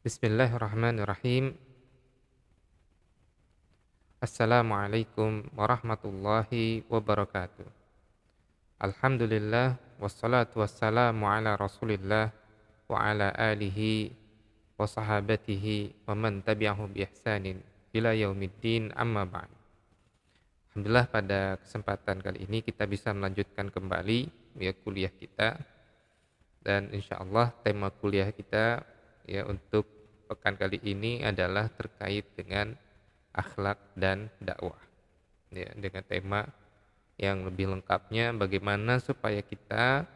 Bismillahirrahmanirrahim. Assalamualaikum warahmatullahi wabarakatuh. Alhamdulillah wassalatu wassalamu ala Rasulillah wa ala alihi wa sahabatihi wa man tabi'ahu bi ihsanin ila yaumiddin, amma ba'd. Alhamdulillah, pada kesempatan kali ini kita bisa melanjutkan kembali kuliah kita, dan insyaallah tema kuliah kita untuk pekan kali ini adalah terkait dengan akhlak dan dakwah. Dengan tema yang lebih lengkapnya, bagaimana supaya kita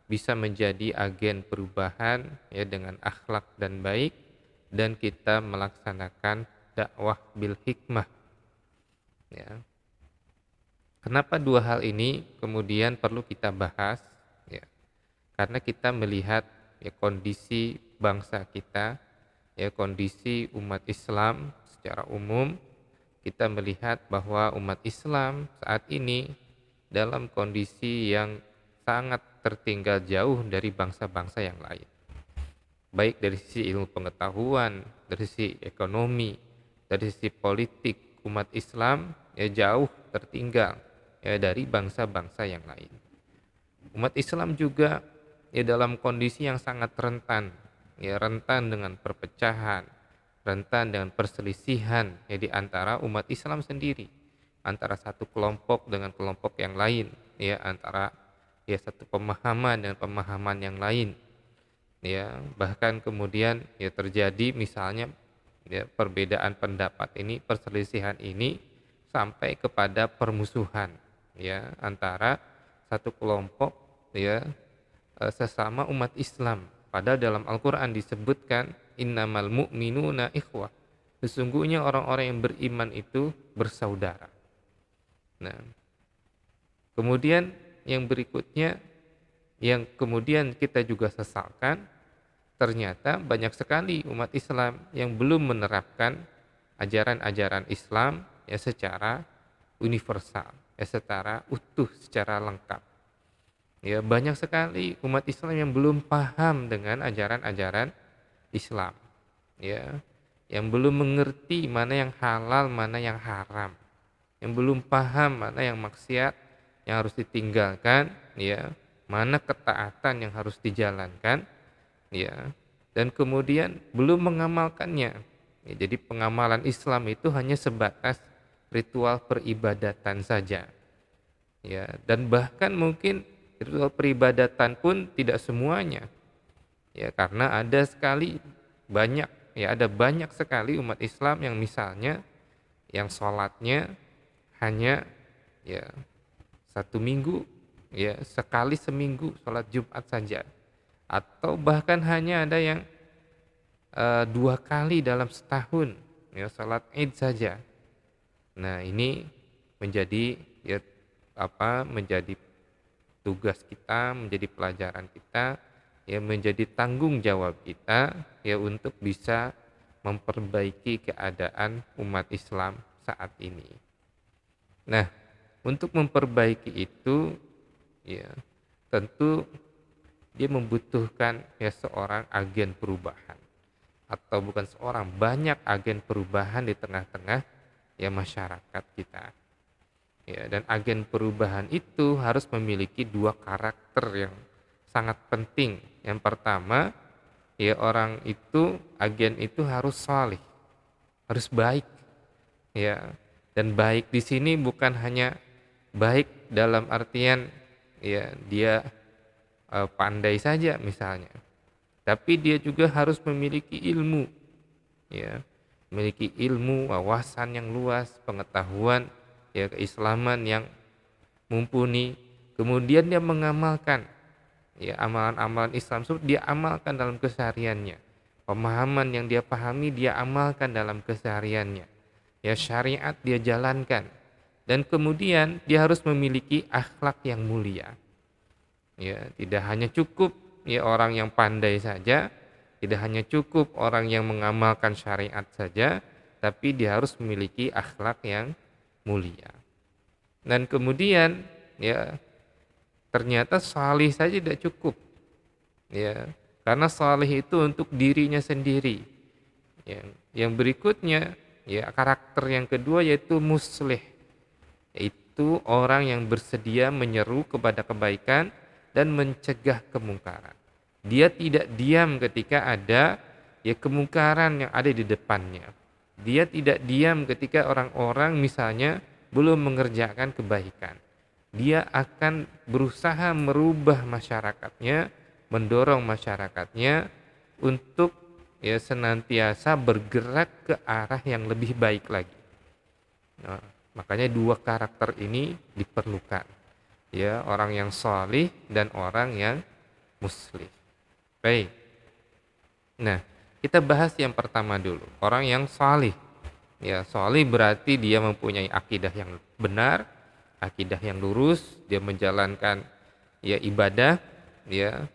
bisa menjadi agen perubahan dengan akhlak dan baik, dan kita melaksanakan dakwah bil hikmah. Kenapa dua hal ini kemudian perlu kita bahas? Karena kita melihat kondisi bangsa kita, kondisi umat Islam secara umum. Kita melihat bahwa umat Islam saat ini dalam kondisi yang sangat tertinggal jauh dari bangsa-bangsa yang lain, baik dari sisi ilmu pengetahuan, dari sisi ekonomi, dari sisi politik. Umat Islam jauh tertinggal dari bangsa-bangsa yang lain. Umat Islam juga dalam kondisi yang sangat rentan, rentan dengan perpecahan, rentan dengan perselisihan di antara umat Islam sendiri, antara satu kelompok dengan kelompok yang lain, antara satu pemahaman dengan pemahaman yang lain. Bahkan kemudian terjadi misalnya perbedaan pendapat ini, perselisihan ini sampai kepada permusuhan antara satu kelompok sesama umat Islam. Padahal dalam Al-Quran disebutkan innamal mu'minuna ikhwah, sesungguhnya orang-orang yang beriman itu bersaudara. Nah, kemudian yang berikutnya yang kemudian kita juga sesalkan, ternyata banyak sekali umat Islam yang belum menerapkan ajaran-ajaran Islam secara universal, secara utuh, secara lengkap. Banyak sekali umat Islam yang belum paham dengan ajaran-ajaran Islam, yang belum mengerti mana yang halal, mana yang haram, yang belum paham mana yang maksiat yang harus ditinggalkan, mana ketaatan yang harus dijalankan, dan kemudian belum mengamalkannya. Jadi pengamalan Islam itu hanya sebatas ritual peribadatan saja, dan bahkan mungkin ritual peribadatan pun tidak semuanya, karena ada banyak sekali umat Islam yang misalnya yang sholatnya hanya satu minggu, sekali seminggu sholat Jumat saja, atau bahkan hanya ada yang 2 kali dalam setahun sholat Id saja. Nah, ini menjadi menjadi tugas kita, menjadi pelajaran kita, menjadi tanggung jawab kita untuk bisa memperbaiki keadaan umat Islam saat ini. Nah, untuk memperbaiki itu tentu dia membutuhkan seorang agen perubahan, atau bukan seorang, banyak agen perubahan di tengah-tengah masyarakat kita. Dan agen perubahan itu harus memiliki 2 karakter yang sangat penting. Yang pertama, agen itu harus salih, harus baik. Dan baik di sini bukan hanya baik dalam artian dia pandai saja misalnya, tapi dia juga harus memiliki ilmu, memiliki ilmu, wawasan yang luas, pengetahuan keislaman yang mumpuni. Kemudian dia mengamalkan amalan-amalan Islam tersebut, dia amalkan dalam kesehariannya. Pemahaman yang dia pahami dia amalkan dalam kesehariannya. Syariat dia jalankan. Dan kemudian dia harus memiliki akhlak yang mulia. Tidak hanya cukup orang yang pandai saja, tidak hanya cukup orang yang mengamalkan syariat saja, tapi dia harus memiliki akhlak yang mulia. Dan kemudian ternyata salih saja tidak cukup, karena salih itu untuk dirinya sendiri, Yang berikutnya ya karakter yang kedua yaitu muslih, yaitu orang yang bersedia menyeru kepada kebaikan dan mencegah kemungkaran. Dia tidak diam ketika ada ya kemungkaran yang ada di depannya. Dia tidak diam ketika orang-orang misalnya belum mengerjakan kebaikan. Dia akan berusaha merubah masyarakatnya, mendorong masyarakatnya untuk ya senantiasa bergerak ke arah yang lebih baik lagi. Nah, makanya dua karakter ini diperlukan. Ya, orang yang salih dan orang yang muslih. Baik. Nah, kita bahas yang pertama dulu. Orang yang salih. Ya, salih berarti dia mempunyai akidah yang benar, akidah yang lurus, dia menjalankan ya ibadah, ya.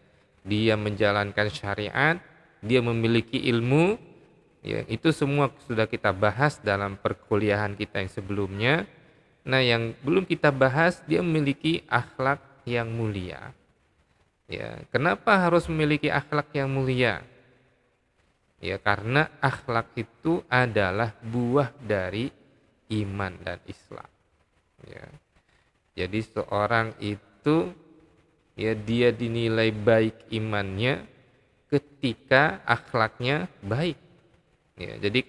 Dia menjalankan syariat, dia memiliki ilmu, ya, itu semua sudah kita bahas dalam perkuliahan kita yang sebelumnya. Nah, yang belum kita bahas, dia memiliki akhlak yang mulia. Ya, kenapa harus memiliki akhlak yang mulia? Ya, karena akhlak itu adalah buah dari iman dan Islam. Ya. Jadi seorang itu ya dia dinilai baik imannya ketika akhlaknya baik. Ya, jadi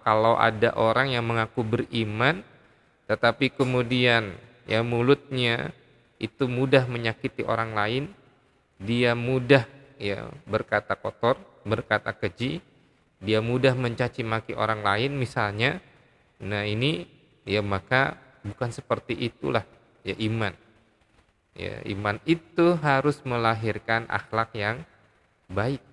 kalau ada orang yang mengaku beriman tetapi kemudian ya mulutnya itu mudah menyakiti orang lain, dia mudah ya berkata kotor, berkata keji, dia mudah mencaci maki orang lain misalnya. Nah, ini ya maka bukan seperti itulah ya iman. Ya, iman itu harus melahirkan akhlak yang baik.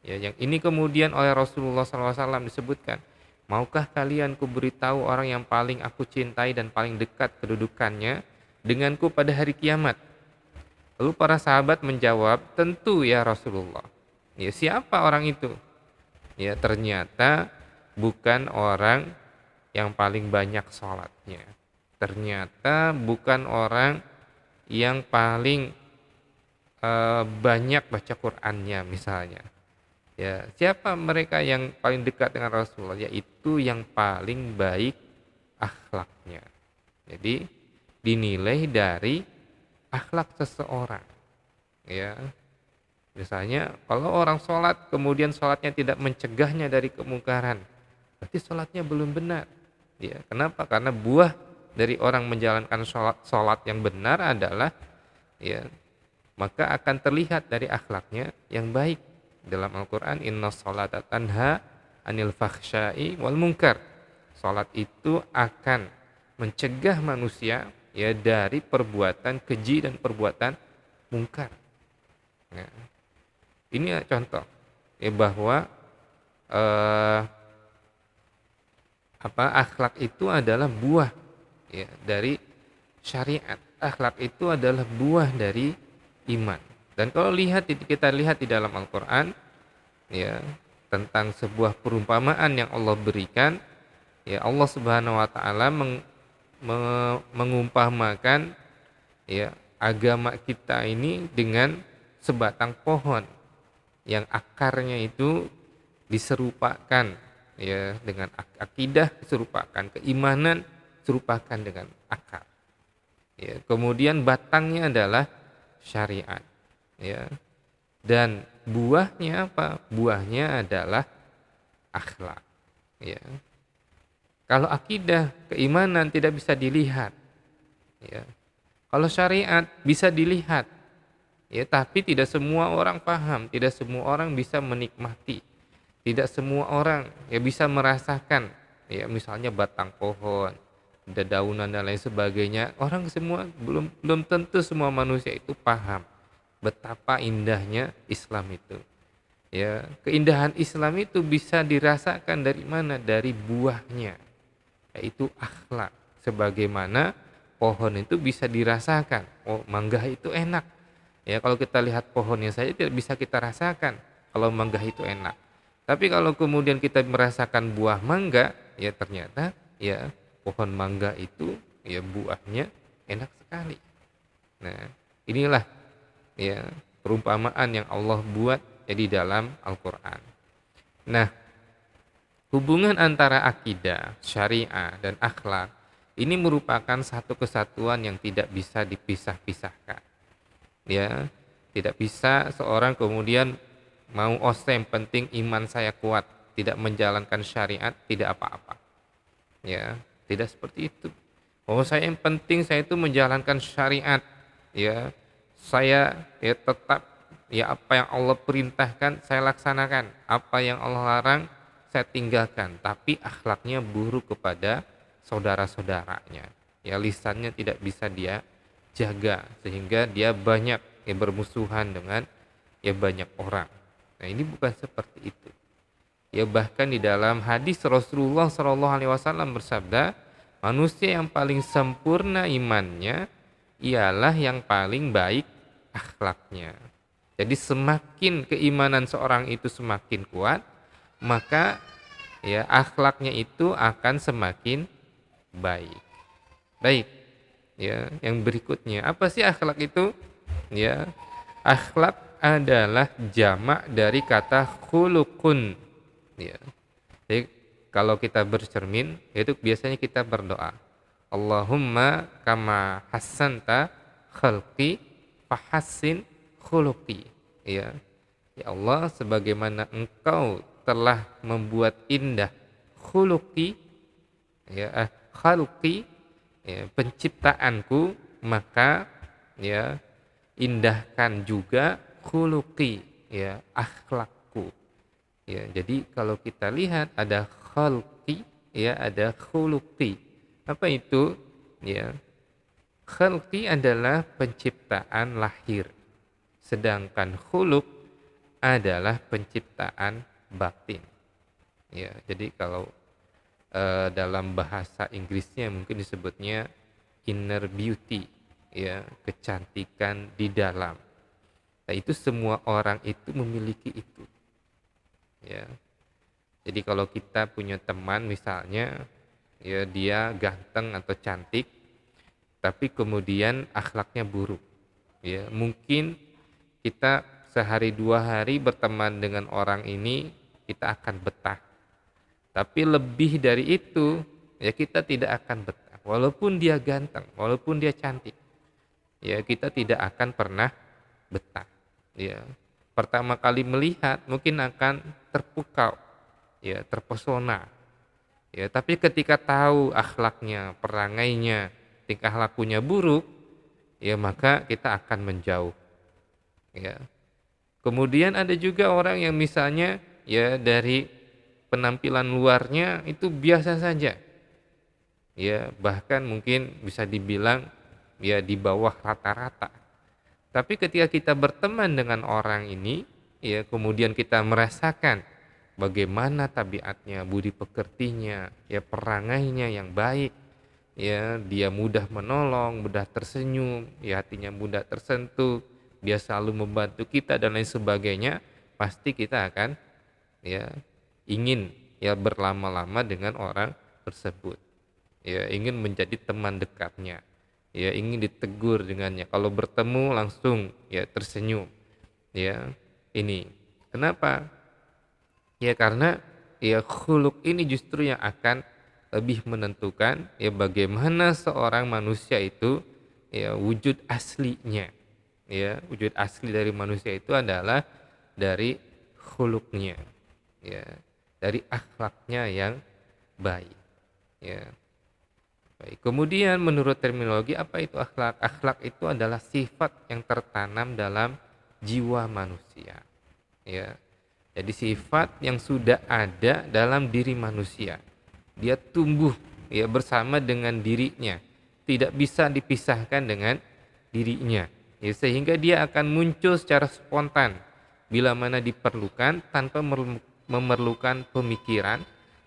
Ya, yang ini kemudian oleh Rasulullah SAW disebutkan, maukah kalian kuberitahu orang yang paling aku cintai dan paling dekat kedudukannya denganku pada hari kiamat? Lalu para sahabat menjawab, tentu ya Rasulullah. Ya, siapa orang itu? Ya, ternyata bukan orang yang paling banyak sholatnya. Ternyata bukan orang yang paling banyak baca Qur'annya misalnya. Ya, siapa mereka yang paling dekat dengan Rasulullah? Yaitu yang paling baik akhlaknya. Jadi dinilai dari akhlak seseorang. Ya, misalnya kalau orang sholat kemudian sholatnya tidak mencegahnya dari kemungkaran, berarti sholatnya belum benar. Ya, kenapa? Karena buah dari orang menjalankan sholat yang benar adalah ya maka akan terlihat dari akhlaknya yang baik. Dalam Al-Quran, inna sholata tanha anil fakhsyai wal munkar. Sholat itu akan mencegah manusia ya dari perbuatan keji dan perbuatan mungkar. Nah, ini contoh ya bahwa akhlak itu adalah buah ya dari syariat. Akhlak itu adalah buah dari iman. Dan kalau kita lihat di dalam Al-Qur'an ya tentang sebuah perumpamaan yang Allah berikan, ya Allah Subhanahu wa taala mengumpamakan ya agama kita ini dengan sebatang pohon yang akarnya itu diserupakan ya dengan akidah, diserupakan keimanan, diserupakan dengan akar. Ya, kemudian batangnya adalah syariat. Ya. Dan buahnya apa? Buahnya adalah akhlak. Ya. Kalau akidah, keimanan tidak bisa dilihat. Ya. Kalau syariat bisa dilihat. Ya, tapi tidak semua orang paham, tidak semua orang bisa menikmati. Tidak semua orang ya bisa merasakan ya misalnya batang pohon, dedaunan dan lain sebagainya. Orang semua belum tentu semua manusia itu paham betapa indahnya Islam itu. Ya, keindahan Islam itu bisa dirasakan dari mana? Dari buahnya, yaitu akhlak. Sebagaimana pohon itu bisa dirasakan. Oh, mangga itu enak. Ya, kalau kita lihat pohonnya saja tidak bisa kita rasakan kalau mangga itu enak. Tapi kalau kemudian kita merasakan buah mangga, ya ternyata ya pohon mangga itu ya buahnya enak sekali. Nah, inilah ya perumpamaan yang Allah buat ya di dalam Al-Qur'an. Nah, Hubungan antara akidah, syariah, dan akhlak ini merupakan satu kesatuan yang tidak bisa dipisah-pisahkan. Ya, tidak bisa seorang kemudian mau yang penting iman saya kuat, tidak menjalankan syariat, tidak apa-apa. Ya, tidak seperti itu. Oh, saya yang penting saya itu menjalankan syariat. Ya, saya ya tetap ya apa yang Allah perintahkan saya laksanakan, apa yang Allah larang saya tinggalkan, tapi akhlaknya buruk kepada saudara-saudaranya. Ya, lisannya tidak bisa dia jaga sehingga dia banyak ya bermusuhan dengan ya banyak orang. Nah, ini bukan seperti itu. Ya, bahkan di dalam hadis Rasulullah Shallallahu Alaihi Wasallam bersabda, manusia yang paling sempurna imannya ialah yang paling baik akhlaknya. Jadi semakin keimanan seorang itu semakin kuat, maka ya akhlaknya itu akan semakin baik. Baik. Ya, yang berikutnya, apa sih akhlak itu? Ya, akhlak adalah jamak dari kata khulukun. Ya. Jadi kalau kita bercermin, itu biasanya kita berdoa, Allahumma kama hassanta khalqi fahassin khuluqi. Ya. Ya Allah, sebagaimana Engkau telah membuat indah khuluqi, ya khalqi, ya, penciptaanku, maka ya indahkan juga khuluqi, ya akhlakku. Ya, jadi kalau kita lihat ada khalqi, ya ada khuluqi. Apa itu? Ya, khalqi adalah penciptaan lahir, sedangkan khuluq adalah penciptaan batin. Ya, jadi kalau dalam bahasa Inggrisnya mungkin disebutnya inner beauty, ya kecantikan di dalam. Nah, itu semua orang itu memiliki itu. Ya, jadi kalau kita punya teman misalnya, ya dia ganteng atau cantik, tapi kemudian akhlaknya buruk, ya mungkin kita sehari dua hari berteman dengan orang ini kita akan betah. Tapi lebih dari itu, ya kita tidak akan betah. Walaupun dia ganteng, walaupun dia cantik, ya kita tidak akan pernah betah. Ya, pertama kali melihat mungkin akan terpukau, ya terpesona. Ya, tapi ketika tahu akhlaknya, perangainya, tingkah lakunya buruk, ya maka kita akan menjauh. Ya. Kemudian ada juga orang yang misalnya ya dari penampilan luarnya itu biasa saja. Ya, bahkan mungkin bisa dibilang ya di bawah rata-rata. Tapi ketika kita berteman dengan orang ini, ya kemudian kita merasakan bagaimana tabiatnya, budi pekertinya, ya perangainya yang baik, ya dia mudah menolong, mudah tersenyum, ya hatinya mudah tersentuh, dia selalu membantu kita dan lain sebagainya, pasti kita akan ya ingin ya berlama-lama dengan orang tersebut. Ya, ingin menjadi teman dekatnya. Ya, ingin ditegur dengannya. Kalau bertemu langsung ya tersenyum. Ya, ini. Kenapa? Ya karena ya khuluk ini justru yang akan lebih menentukan ya bagaimana seorang manusia itu ya wujud aslinya. Ya, wujud asli dari manusia itu adalah dari khuluknya. Ya, dari akhlaknya yang baik. Ya. Baik. Kemudian menurut terminologi apa itu akhlak? Akhlak itu adalah sifat yang tertanam dalam jiwa manusia. Ya. Jadi sifat yang sudah ada dalam diri manusia. Dia tumbuh ya bersama dengan dirinya. Tidak bisa dipisahkan dengan dirinya. Ya, sehingga dia akan muncul secara spontan bila mana diperlukan tanpa memerlukan pemikiran,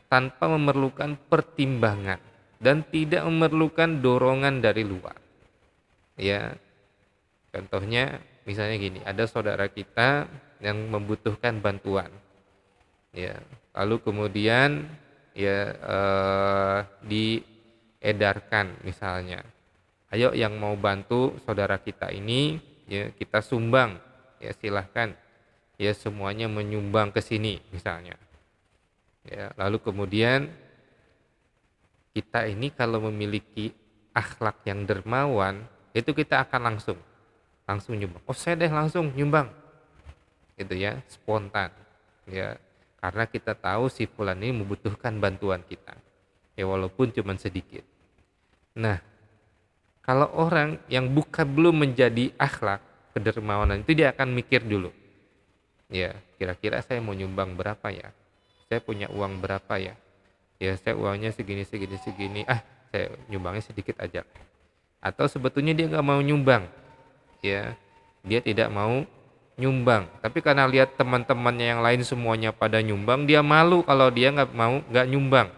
tanpa memerlukan pertimbangan dan tidak memerlukan dorongan dari luar. Ya, contohnya misalnya gini, ada saudara kita yang membutuhkan bantuan. Ya, lalu kemudian ya diedarkan misalnya, ayo yang mau bantu saudara kita ini ya kita sumbang, ya silahkan ya semuanya menyumbang ke sini misalnya. Ya, lalu kemudian kita ini kalau memiliki akhlak yang dermawan, itu kita akan langsung nyumbang. Oh, saya deh langsung nyumbang. Gitu ya, spontan. Ya, karena kita tahu si fulan ini membutuhkan bantuan kita. Ya walaupun cuma sedikit. Nah, kalau orang yang belum menjadi akhlak kedermawanan itu dia akan mikir dulu. Ya, kira-kira saya mau nyumbang berapa ya? Saya punya uang berapa ya? Ya, saya uangnya segini segini segini. Ah, saya nyumbangnya sedikit aja. Atau sebetulnya dia nggak mau nyumbang. Ya, dia tidak mau nyumbang. Tapi karena lihat teman-temannya yang lain semuanya pada nyumbang, dia malu kalau dia nggak nyumbang.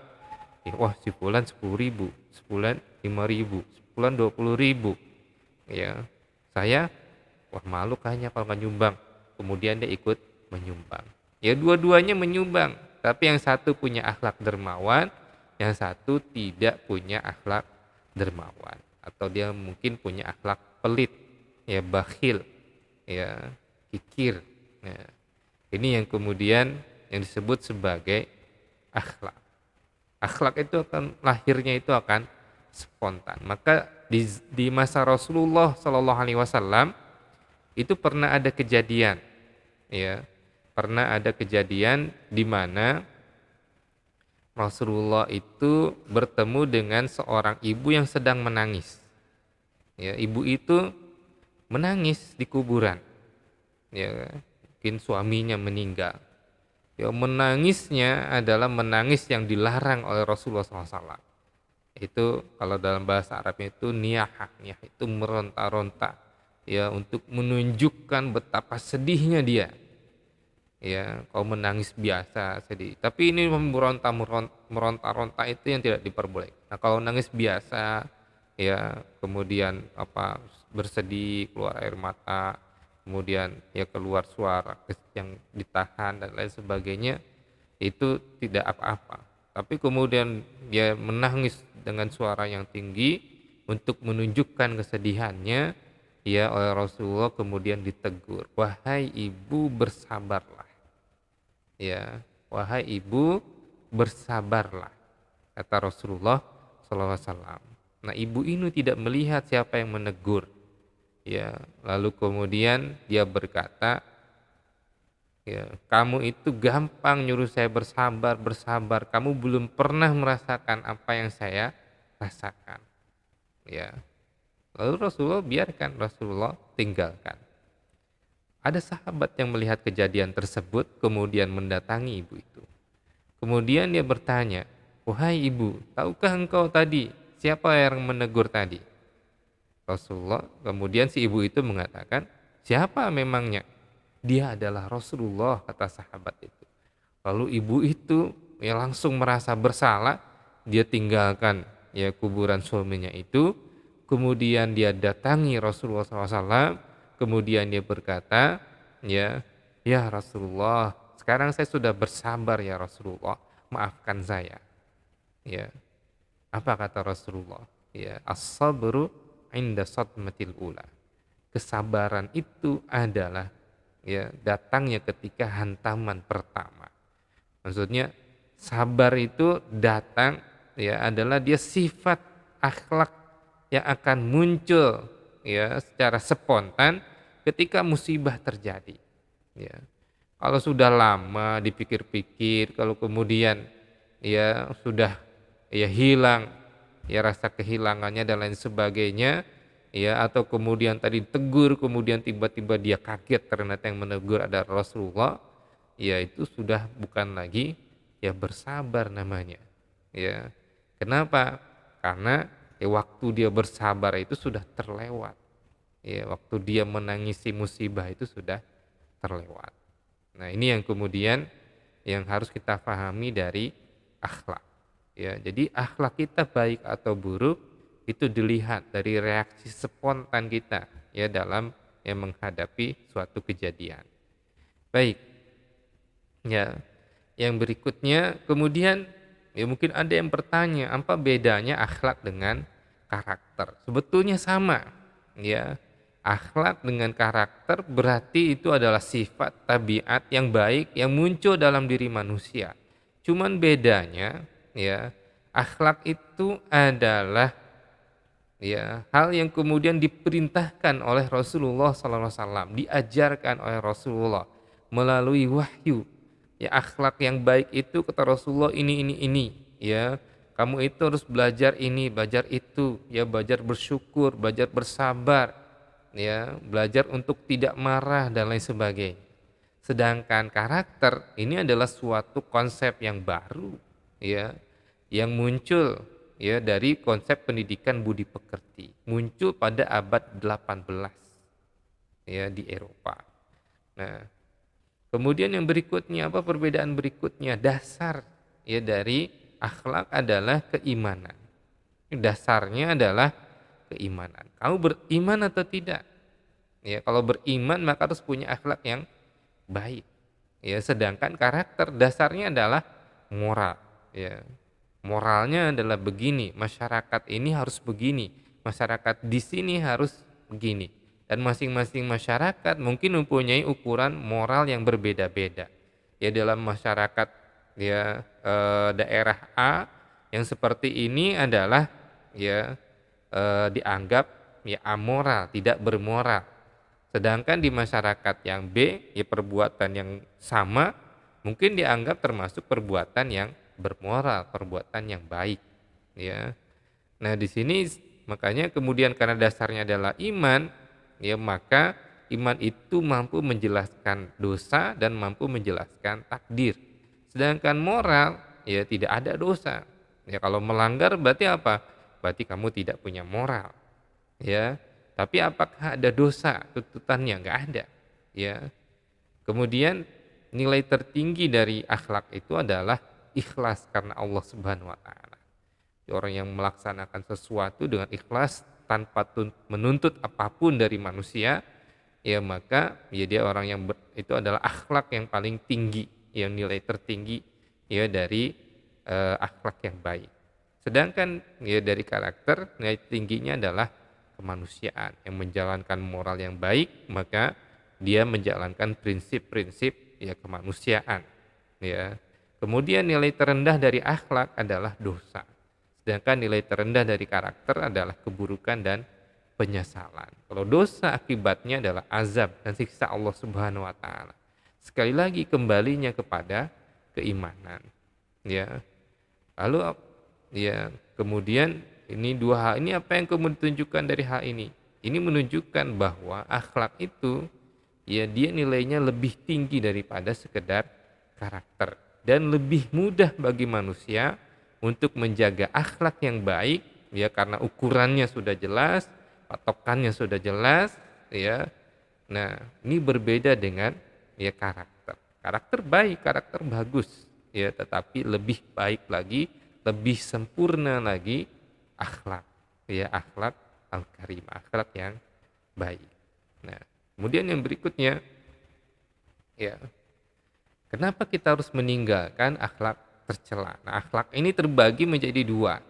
Ya, wah, si fulan 10.000, sebulan 5.000, sebulan 20.000. Ya, saya wah malu kayaknya kalau nggak nyumbang. Kemudian dia ikut menyumbang. Ya dua-duanya menyumbang, tapi yang satu punya akhlak dermawan, yang satu tidak punya akhlak dermawan, atau dia mungkin punya akhlak pelit, ya bakhil, ya kikir. Ya, ini yang kemudian yang disebut sebagai akhlak. Akhlak itu lahirnya itu akan spontan. Maka di masa Rasulullah Shallallahu Alaihi Wasallam itu pernah ada kejadian, ya, pernah ada kejadian di mana Rasulullah itu bertemu dengan seorang ibu yang sedang menangis. Ya, ibu itu menangis di kuburan. Ya, mungkin suaminya meninggal. Ya, menangisnya adalah menangis yang dilarang oleh Rasulullah SAW. Itu kalau dalam bahasa Arabnya itu niyahah, niyah itu meronta-ronta, ya untuk menunjukkan betapa sedihnya dia. Ya, kalau menangis biasa sedih, tapi ini meronta-ronta itu yang tidak diperbolehkan. Nah, kalau nangis biasa, ya kemudian bersedih, keluar air mata, kemudian ya keluar suara yang ditahan dan lain sebagainya, itu tidak apa-apa. Tapi kemudian dia menangis dengan suara yang tinggi untuk menunjukkan kesedihannya, ya oleh Rasulullah kemudian ditegur, wahai ibu bersabarlah. Ya, wahai ibu bersabarlah, kata Rasulullah SAW. Nah, ibu ini tidak melihat siapa yang menegur. Ya, lalu kemudian dia berkata, ya, kamu itu gampang nyuruh saya bersabar, bersabar. Kamu belum pernah merasakan apa yang saya rasakan. Ya, lalu Rasulullah biarkan, Rasulullah tinggalkan. Ada sahabat yang melihat kejadian tersebut kemudian mendatangi ibu itu. Kemudian dia bertanya, wahai ibu, tahukah engkau tadi siapa yang menegur tadi? Rasulullah, kemudian si ibu itu mengatakan, siapa memangnya? Dia adalah Rasulullah, kata sahabat itu. Lalu ibu itu ya langsung merasa bersalah, dia tinggalkan ya kuburan suaminya itu, kemudian dia datangi Rasulullah SAW, kemudian dia berkata, ya Rasulullah, sekarang saya sudah bersabar ya Rasulullah, maafkan saya. Ya, apa kata Rasulullah? Ya, as-sabru inda sadmatil ula. Kesabaran itu adalah ya datangnya ketika hantaman pertama. Maksudnya sabar itu datang ya adalah dia sifat akhlak yang akan muncul ya secara spontan ketika musibah terjadi. Ya. Kalau sudah lama dipikir-pikir, kalau kemudian ya sudah ya hilang ya rasa kehilangannya dan lain sebagainya, ya atau kemudian tadi tegur kemudian tiba-tiba dia kaget ternyata yang menegur ada Rasulullah, ya itu sudah bukan lagi ya bersabar namanya. Ya. Kenapa? Karena ya waktu dia bersabar itu sudah terlewat. Ya, waktu dia menangisi musibah itu sudah terlewat. Nah, ini yang kemudian yang harus kita pahami dari akhlak. Ya, jadi akhlak kita baik atau buruk itu dilihat dari reaksi spontan kita ya dalam yang menghadapi suatu kejadian. Baik. Ya. Yang berikutnya kemudian ya mungkin ada yang bertanya, apa bedanya akhlak dengan karakter? Sebetulnya sama. Ya. Akhlak dengan karakter berarti itu adalah sifat tabiat yang baik yang muncul dalam diri manusia. Cuman bedanya ya, akhlak itu adalah ya hal yang kemudian diperintahkan oleh Rasulullah SAW, diajarkan oleh Rasulullah melalui wahyu. Ya akhlak yang baik itu kata Rasulullah ini ya. Kamu itu harus belajar ini, belajar itu, ya belajar bersyukur, belajar bersabar, ya, belajar untuk tidak marah dan lain sebagainya. Sedangkan karakter ini adalah suatu konsep yang baru, ya, yang muncul ya dari konsep pendidikan budi pekerti, muncul pada abad 18 ya di Eropa. Nah, kemudian yang berikutnya apa perbedaan berikutnya? Dasar ya dari akhlak adalah keimanan. Dasarnya adalah keimanan. Kamu beriman atau tidak? Ya, kalau beriman maka harus punya akhlak yang baik. Ya, sedangkan karakter dasarnya adalah moral, ya. Moralnya adalah begini, masyarakat ini harus begini, masyarakat di sini harus begini. Dan masing-masing masyarakat mungkin mempunyai ukuran moral yang berbeda-beda. Ya dalam masyarakat ya daerah A yang seperti ini adalah ya dianggap ya amoral, tidak bermoral. Sedangkan di masyarakat yang B ya perbuatan yang sama mungkin dianggap termasuk perbuatan yang bermoral, perbuatan yang baik, ya. Nah, di sini makanya kemudian karena dasarnya adalah iman, ya maka iman itu mampu menjelaskan dosa dan mampu menjelaskan takdir. Sedangkan moral, ya tidak ada dosa. Ya kalau melanggar berarti apa? Berarti kamu tidak punya moral, ya. Tapi apakah ada dosa? Tuntutannya enggak ada, ya. Kemudian nilai tertinggi dari akhlak itu adalah ikhlas karena Allah Subhanahu wa taala. Orang yang melaksanakan sesuatu dengan ikhlas tanpa menuntut apapun dari manusia, ya maka ya dia orang yang itu adalah akhlak yang paling tinggi, yang nilai tertinggi ya dari akhlak yang baik. Sedangkan ya dari karakter nilai tingginya adalah kemanusiaan yang menjalankan moral yang baik, maka dia menjalankan prinsip-prinsip ya kemanusiaan, ya. Kemudian nilai terendah dari akhlak adalah dosa. Sedangkan nilai terendah dari karakter adalah keburukan dan penyesalan. Kalau dosa akibatnya adalah azab dan siksa Allah Subhanahu wa taala. Sekali lagi kembalinya kepada keimanan, ya. Lalu ya kemudian ini dua hal ini apa yang kemudian ditunjukkan dari hal ini? Ini menunjukkan bahwa akhlak itu ya dia nilainya lebih tinggi daripada sekedar karakter dan lebih mudah bagi manusia untuk menjaga akhlak yang baik ya karena ukurannya sudah jelas, patokannya sudah jelas, ya. Nah, ini berbeda dengan ya karakter. Karakter baik, karakter bagus, ya, tetapi lebih baik lagi, lebih sempurna lagi akhlak, ya akhlak al-karim, akhlak yang baik. Nah, kemudian yang berikutnya, ya, kenapa kita harus meninggalkan akhlak tercela? Nah, akhlak ini terbagi menjadi dua,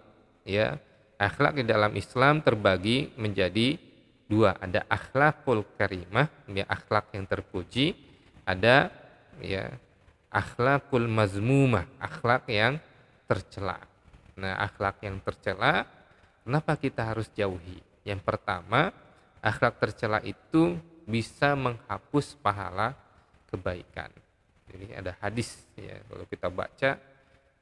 ya. Akhlak di dalam Islam terbagi menjadi dua. Ada akhlakul karimah, ya akhlak yang terpuji. Ada ya akhlakul mazmumah, akhlak yang tercela. Nah, akhlak yang tercela, kenapa kita harus jauhi? Yang pertama, akhlak tercela itu bisa menghapus pahala kebaikan. Jadi ada hadis ya, kalau kita baca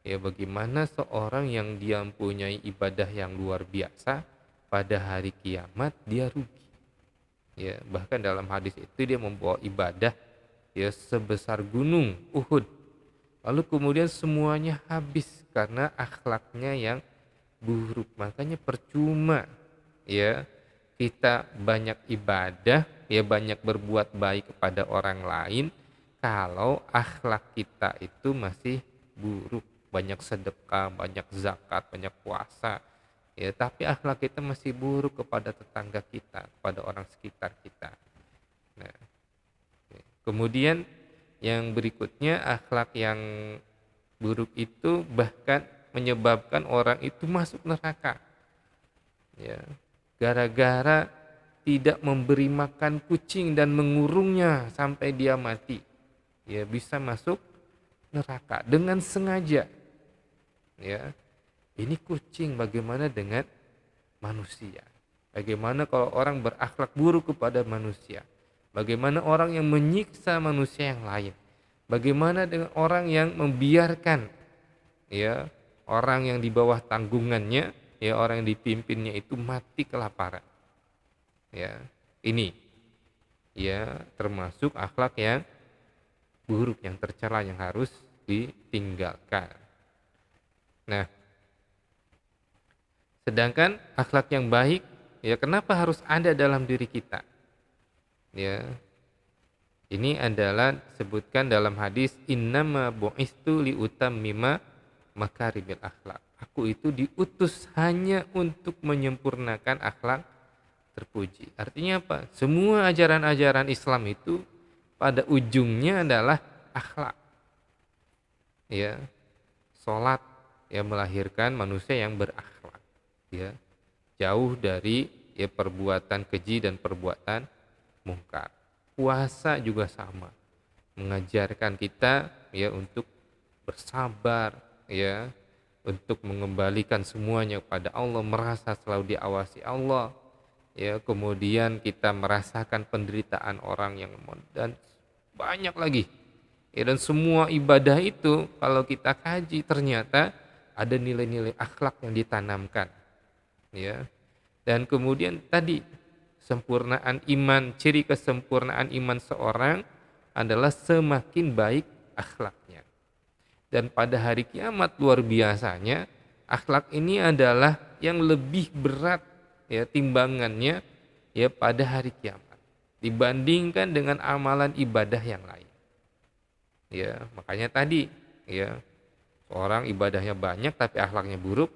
ya bagaimana seorang yang dia mempunyai ibadah yang luar biasa pada hari kiamat dia rugi. Ya, bahkan dalam hadis itu dia membawa ibadah ya sebesar gunung Uhud. Lalu kemudian semuanya habis karena akhlaknya yang buruk. Makanya percuma ya kita banyak ibadah, ya banyak berbuat baik kepada orang lain kalau akhlak kita itu masih buruk. Banyak sedekah, banyak zakat, banyak puasa, ya tapi akhlak kita masih buruk kepada tetangga kita, kepada orang sekitar kita. Nah, kemudian yang berikutnya akhlak yang buruk itu bahkan menyebabkan orang itu masuk neraka, ya gara-gara tidak memberi makan kucing dan mengurungnya sampai dia mati, ya bisa masuk neraka dengan sengaja. Ya, ini kucing, bagaimana dengan manusia? Bagaimana kalau orang berakhlak buruk kepada manusia? Bagaimana orang yang menyiksa manusia yang lain? Bagaimana dengan orang yang membiarkan, ya, orang yang di bawah tanggungannya, ya, orang yang dipimpinnya itu mati kelaparan? Ya, ini ya termasuk akhlak yang buruk, yang tercela, yang harus ditinggalkan. Nah, sedangkan akhlak yang baik, ya, kenapa harus ada dalam diri kita? Ya, ini adalah sebutkan dalam hadis, innama bu'istu liutammima makarimil akhlak. Aku itu diutus hanya untuk menyempurnakan akhlak terpuji. Artinya apa? Semua ajaran-ajaran Islam itu pada ujungnya adalah akhlak. Ya, salat yang melahirkan manusia yang berakhlak. Ya, jauh dari, ya, perbuatan keji dan perbuatan mungkar. Puasa juga sama, mengajarkan kita, ya, untuk bersabar, ya, untuk mengembalikan semuanya kepada Allah, merasa selalu diawasi Allah, ya, kemudian kita merasakan penderitaan orang yang, dan banyak lagi, ya, dan semua ibadah itu kalau kita kaji ternyata ada nilai-nilai akhlak yang ditanamkan, ya. Dan kemudian tadi, sempurnaan iman, ciri kesempurnaan iman seorang adalah semakin baik akhlaknya. Dan pada hari kiamat luar biasanya, akhlak ini adalah yang lebih berat, ya, timbangannya, ya, pada hari kiamat dibandingkan dengan amalan ibadah yang lain. Ya, makanya tadi, ya, orang ibadahnya banyak tapi akhlaknya buruk,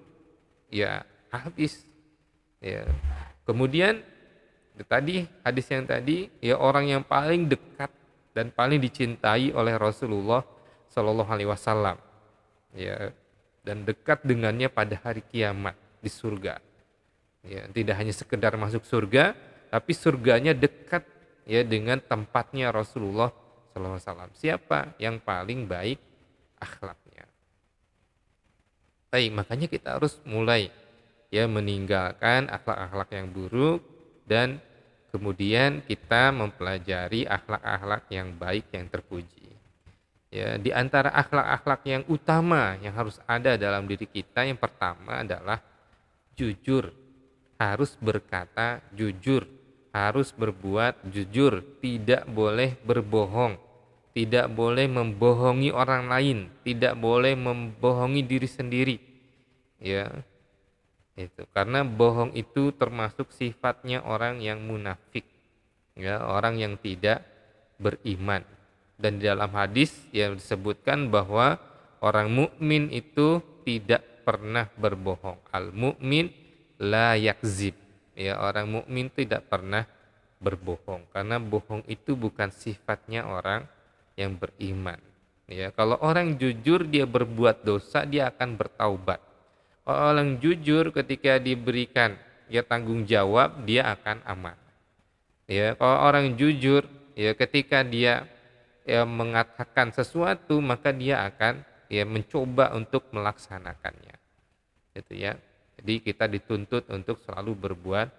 ya habis. Ya. Kemudian tadi hadis yang tadi, ya, orang yang paling dekat dan paling dicintai oleh Rasulullah Shallallahu Alaihi Wasallam, ya, dan dekat dengannya pada hari kiamat di surga. Ya, tidak hanya sekedar masuk surga, tapi surganya dekat, ya, dengan tempatnya Rasulullah Shallallahu Alaihi Wasallam. Siapa yang paling baik akhlaknya? Baik, makanya kita harus mulai, ya, meninggalkan akhlak-akhlak yang buruk, dan kemudian kita mempelajari akhlak-akhlak yang baik yang terpuji. Ya, di antara akhlak-akhlak yang utama yang harus ada dalam diri kita, yang pertama adalah jujur. Harus berkata jujur, harus berbuat jujur, tidak boleh berbohong, tidak boleh membohongi orang lain, tidak boleh membohongi diri sendiri. Ya, itu karena bohong itu termasuk sifatnya orang yang munafik, ya, orang yang tidak beriman. Dan di dalam hadis yang disebutkan bahwa orang mukmin itu tidak pernah berbohong. Al mukmin la yakzib, ya, orang mukmin tidak pernah berbohong, karena bohong itu bukan sifatnya orang yang beriman. Ya, kalau orang jujur dia berbuat dosa, dia akan bertaubat. Orang jujur ketika diberikan, ya, tanggung jawab, dia akan aman. Ya, kalau orang jujur, ya, ketika dia, ya, mengatakan sesuatu, maka dia akan, ya, mencoba untuk melaksanakannya. Gitu, ya. Jadi kita dituntut untuk selalu berbuat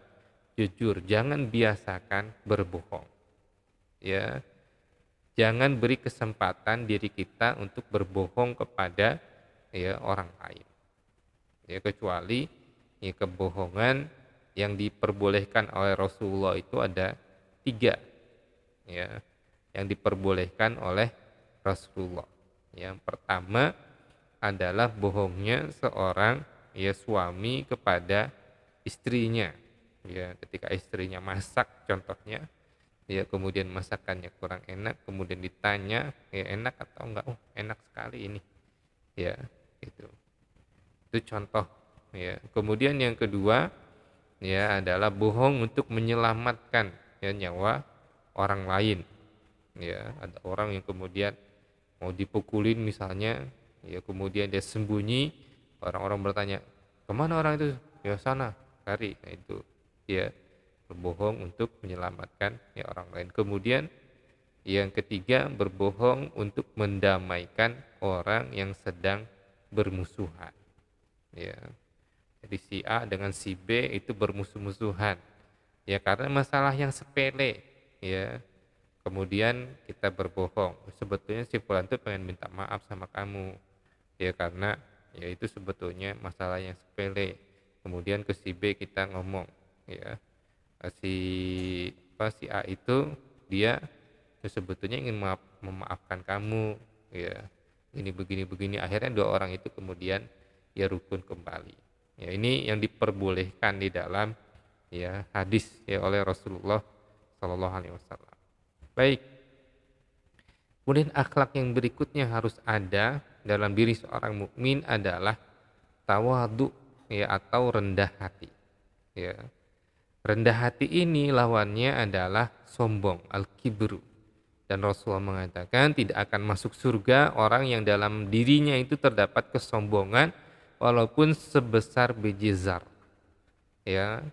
jujur, jangan biasakan berbohong. Ya, jangan beri kesempatan diri kita untuk berbohong kepada, ya, orang lain. Ya, kecuali, ya, kebohongan yang diperbolehkan oleh Rasulullah itu ada 3, ya, yang diperbolehkan oleh Rasulullah. Yang pertama adalah bohongnya seorang, ya, suami kepada istrinya, ya, ketika istrinya masak contohnya, ya, kemudian masakannya kurang enak, kemudian ditanya, ya, enak atau enggak, oh enak sekali ini, ya, itu contoh, ya. Kemudian yang kedua, ya, adalah bohong untuk menyelamatkan, ya, nyawa orang lain. Ya, ada orang yang kemudian mau dipukulin misalnya, ya, kemudian dia sembunyi, orang-orang bertanya kemana orang itu, ya sana cari. Nah, itu, ya, berbohong untuk menyelamatkan, ya, orang lain. Kemudian Yang ketiga, berbohong untuk mendamaikan orang yang sedang bermusuhan. Ya, jadi si A dengan si B itu bermusuh-musuhan. Ya karena masalah yang sepele. Ya, kemudian kita berbohong. Sebetulnya si fulan itu pengen minta maaf sama kamu. Ya karena ya itu sebetulnya masalah yang sepele. Kemudian ke si B kita ngomong, ya si si A itu dia sebetulnya ingin memaafkan kamu, ya ini begini akhirnya dua orang itu kemudian ya rukun kembali. Ya ini yang diperbolehkan di dalam ya hadis ya oleh Rasulullah Shallallahu Alaihi Wasallam. Baik, kemudian akhlak yang berikutnya harus ada dalam diri seorang mukmin adalah tawadu, ya atau rendah hati. Ya, rendah hati ini lawannya adalah sombong, al-kibru. Dan Rasulullah mengatakan tidak akan masuk surga orang yang dalam dirinya itu terdapat kesombongan walaupun sebesar biji zar. Ya,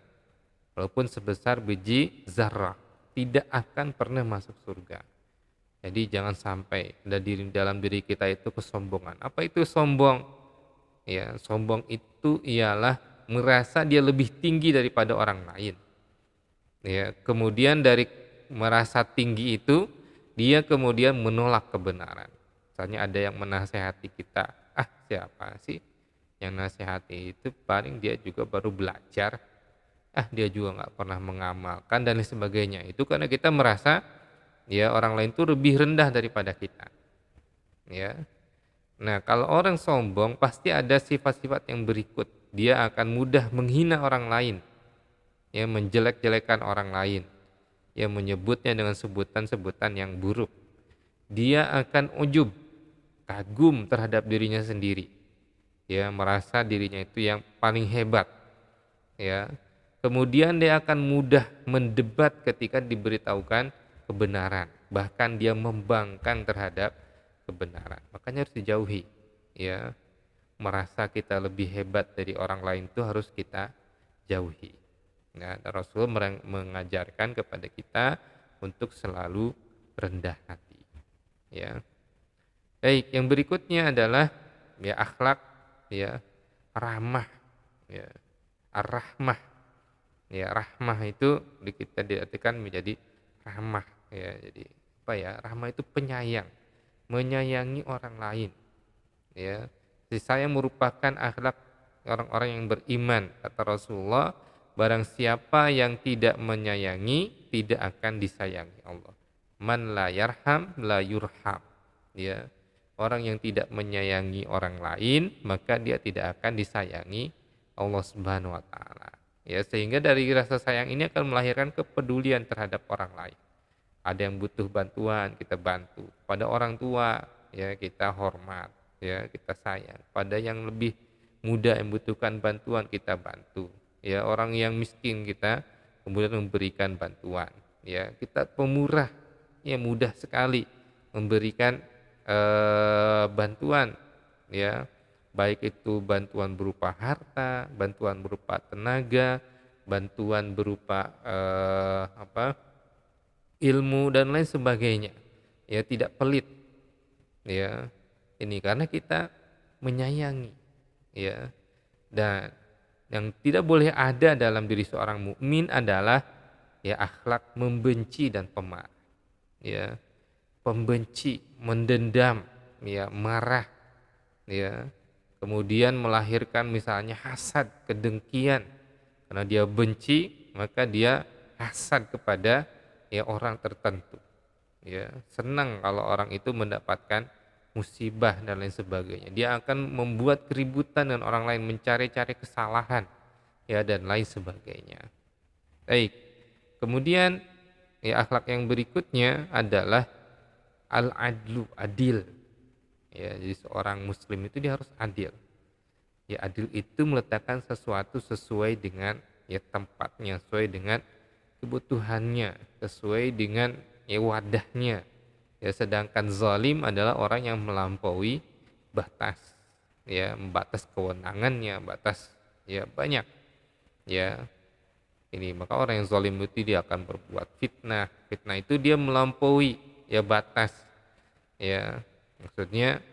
walaupun sebesar biji zarrah, tidak akan pernah masuk surga. Jadi jangan sampai ada dalam diri kita itu kesombongan. Apa itu sombong? Ya, sombong itu ialah merasa dia lebih tinggi daripada orang lain. Ya, kemudian dari merasa tinggi itu dia kemudian menolak kebenaran. Misalnya ada yang menasehati kita, siapa sih yang nasihati itu, paling dia juga baru belajar, dia juga nggak pernah mengamalkan dan lain sebagainya. Itu karena kita merasa ya orang lain itu lebih rendah daripada kita. Ya. Nah, kalau orang sombong pasti ada sifat-sifat yang berikut. Dia akan mudah menghina orang lain, ya menjelek-jelekan orang lain, ya menyebutnya dengan sebutan-sebutan yang buruk. Dia akan ujub, kagum terhadap dirinya sendiri, ya merasa dirinya itu yang paling hebat, ya. Kemudian dia akan mudah mendebat ketika diberitahukan kebenaran, bahkan dia membangkang terhadap kebenaran. Makanya harus dijauhi, ya. Merasa kita lebih hebat dari orang lain itu harus kita jauhi. Nah, Rasul mengajarkan kepada kita untuk selalu rendah hati. Ya. Baik, yang berikutnya adalah ya akhlak ya ramah, ya ar-rahmah. Ya, rahmah itu kita diartikan menjadi ramah, ya. Jadi apa ya? Rahmah itu penyayang, menyayangi orang lain, ya. Jadi saya merupakan akhlak orang-orang yang beriman, kata Rasulullah. Barang siapa yang tidak menyayangi tidak akan disayangi Allah. Man la yarham la yurham. Ya. Orang yang tidak menyayangi orang lain maka dia tidak akan disayangi Allah Subhanahu wa taala. Ya, sehingga dari rasa sayang ini akan melahirkan kepedulian terhadap orang lain. Ada yang butuh bantuan, kita bantu. Pada orang tua, ya kita hormat, ya kita sayang. Pada yang lebih muda yang membutuhkan bantuan, kita bantu. Ya, orang yang miskin kita kemudian memberikan bantuan. Ya, kita pemurah, ya mudah sekali memberikan bantuan, ya. Baik itu bantuan berupa harta, bantuan berupa tenaga, bantuan berupa ilmu dan lain sebagainya. Ya tidak pelit, ya. Ini karena kita menyayangi, ya. Dan yang tidak boleh ada dalam diri seorang mukmin adalah ya akhlak membenci dan pemarah. Ya, pembenci, mendendam, ya marah, ya. Kemudian melahirkan misalnya hasad, kedengkian. Karena dia benci, maka dia hasad kepada ya orang tertentu. Ya, senang kalau orang itu mendapatkan musibah dan lain sebagainya. Dia akan membuat keributan dan orang lain, mencari-cari kesalahan, ya dan lain sebagainya. Baik. Kemudian ya akhlak yang berikutnya adalah al-adlu, adil. Ya, jadi seorang muslim itu dia harus adil. Ya, adil itu meletakkan sesuatu sesuai dengan ya tempatnya, sesuai dengan kebutuhannya, sesuai dengan ya wadahnya. Ya, sedangkan zalim adalah orang yang melampaui batas, ya batas kewenangannya, batas ya banyak, ya ini maka orang yang zalim itu dia akan berbuat fitnah. Fitnah itu dia melampaui ya batas, ya maksudnya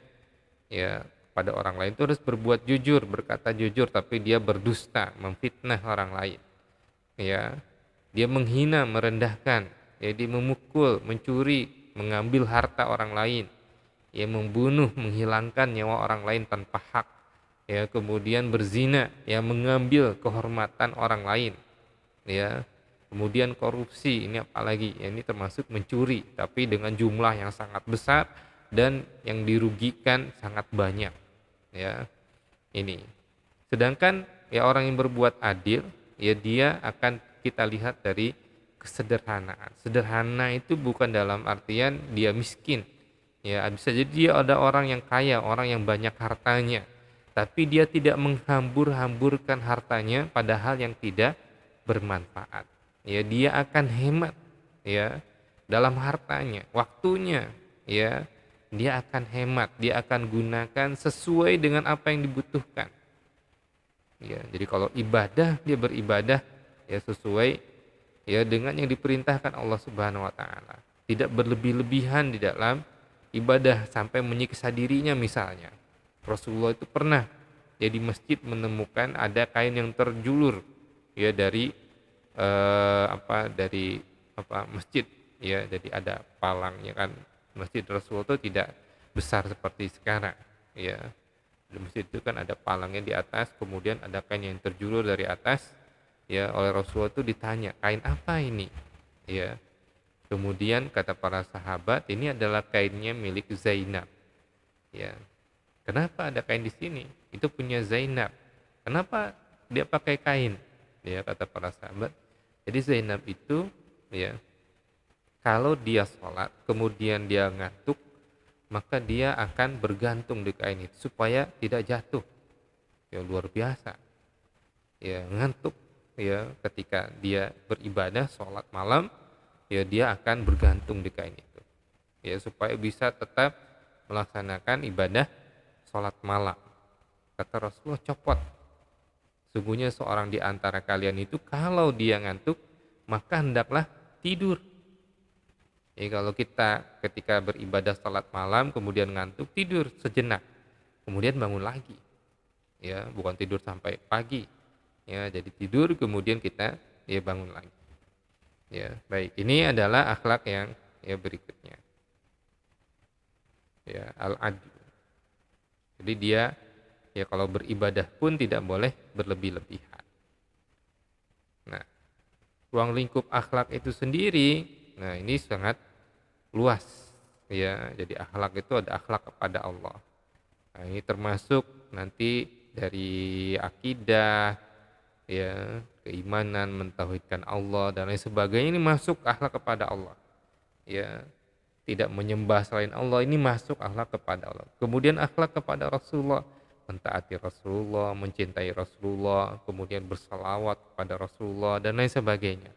ya pada orang lain itu harus berbuat jujur, berkata jujur, tapi dia berdusta, memfitnah orang lain, ya dia menghina, merendahkan, ya dia memukul, mencuri, mengambil harta orang lain, ya membunuh, menghilangkan nyawa orang lain tanpa hak, ya kemudian berzina, ya mengambil kehormatan orang lain, ya kemudian korupsi, ini apalagi ya, ini termasuk mencuri tapi dengan jumlah yang sangat besar dan yang dirugikan sangat banyak, ya ini. Sedangkan ya orang yang berbuat adil, ya dia akan kita lihat dari kesederhanaan. Sederhana itu bukan dalam artian dia miskin, ya bisa jadi dia ada orang yang kaya, orang yang banyak hartanya, tapi dia tidak menghambur-hamburkan hartanya pada hal yang tidak bermanfaat, ya dia akan hemat, ya dalam hartanya, waktunya, ya dia akan hemat, dia akan gunakan sesuai dengan apa yang dibutuhkan, ya jadi kalau ibadah dia beribadah ya sesuai ya dengan yang diperintahkan Allah Subhanahu wa taala, tidak berlebih-lebihan di dalam ibadah sampai menyiksa dirinya. Misalnya Rasulullah itu pernah ya di masjid menemukan ada kain yang terjulur ya dari masjid, ya jadi ada palangnya kan. Masjid Rasulullah itu tidak besar seperti sekarang, ya di masjid itu kan ada palangnya di atas, kemudian ada kain yang terjulur dari atas, ya oleh Rasulullah itu ditanya kain apa ini, ya kemudian kata para sahabat ini adalah kainnya milik Zainab, ya kenapa ada kain di sini, itu punya Zainab, kenapa dia pakai kain, ya kata para sahabat, jadi Zainab itu ya kalau dia sholat kemudian dia ngantuk, maka dia akan bergantung di kain itu supaya tidak jatuh. Ya luar biasa. Ya ngantuk ya ketika dia beribadah sholat malam, ya dia akan bergantung di kain itu. Ya supaya bisa tetap melaksanakan ibadah sholat malam. Kata Rasulullah, copot. Sungguhnya seorang di antara kalian itu kalau dia ngantuk, maka hendaklah tidur. Ya kalau kita ketika beribadah salat malam kemudian ngantuk, tidur sejenak, kemudian bangun lagi. Ya, bukan tidur sampai pagi. Ya, jadi tidur kemudian kita ya bangun lagi. Ya, baik. Ini adalah akhlak yang ya berikutnya. Ya, al-adl. Jadi dia ya kalau beribadah pun tidak boleh berlebih-lebihan. Nah, ruang lingkup akhlak itu sendiri, nah ini sangat luas, ya jadi akhlak itu ada akhlak kepada Allah, nah ini termasuk nanti dari akidah, ya keimanan, mentauhidkan Allah dan lain sebagainya, ini masuk akhlak kepada Allah, ya tidak menyembah selain Allah, ini masuk akhlak kepada Allah. Kemudian akhlak kepada Rasulullah, mentaati Rasulullah, mencintai Rasulullah, kemudian bersalawat kepada Rasulullah dan lain sebagainya.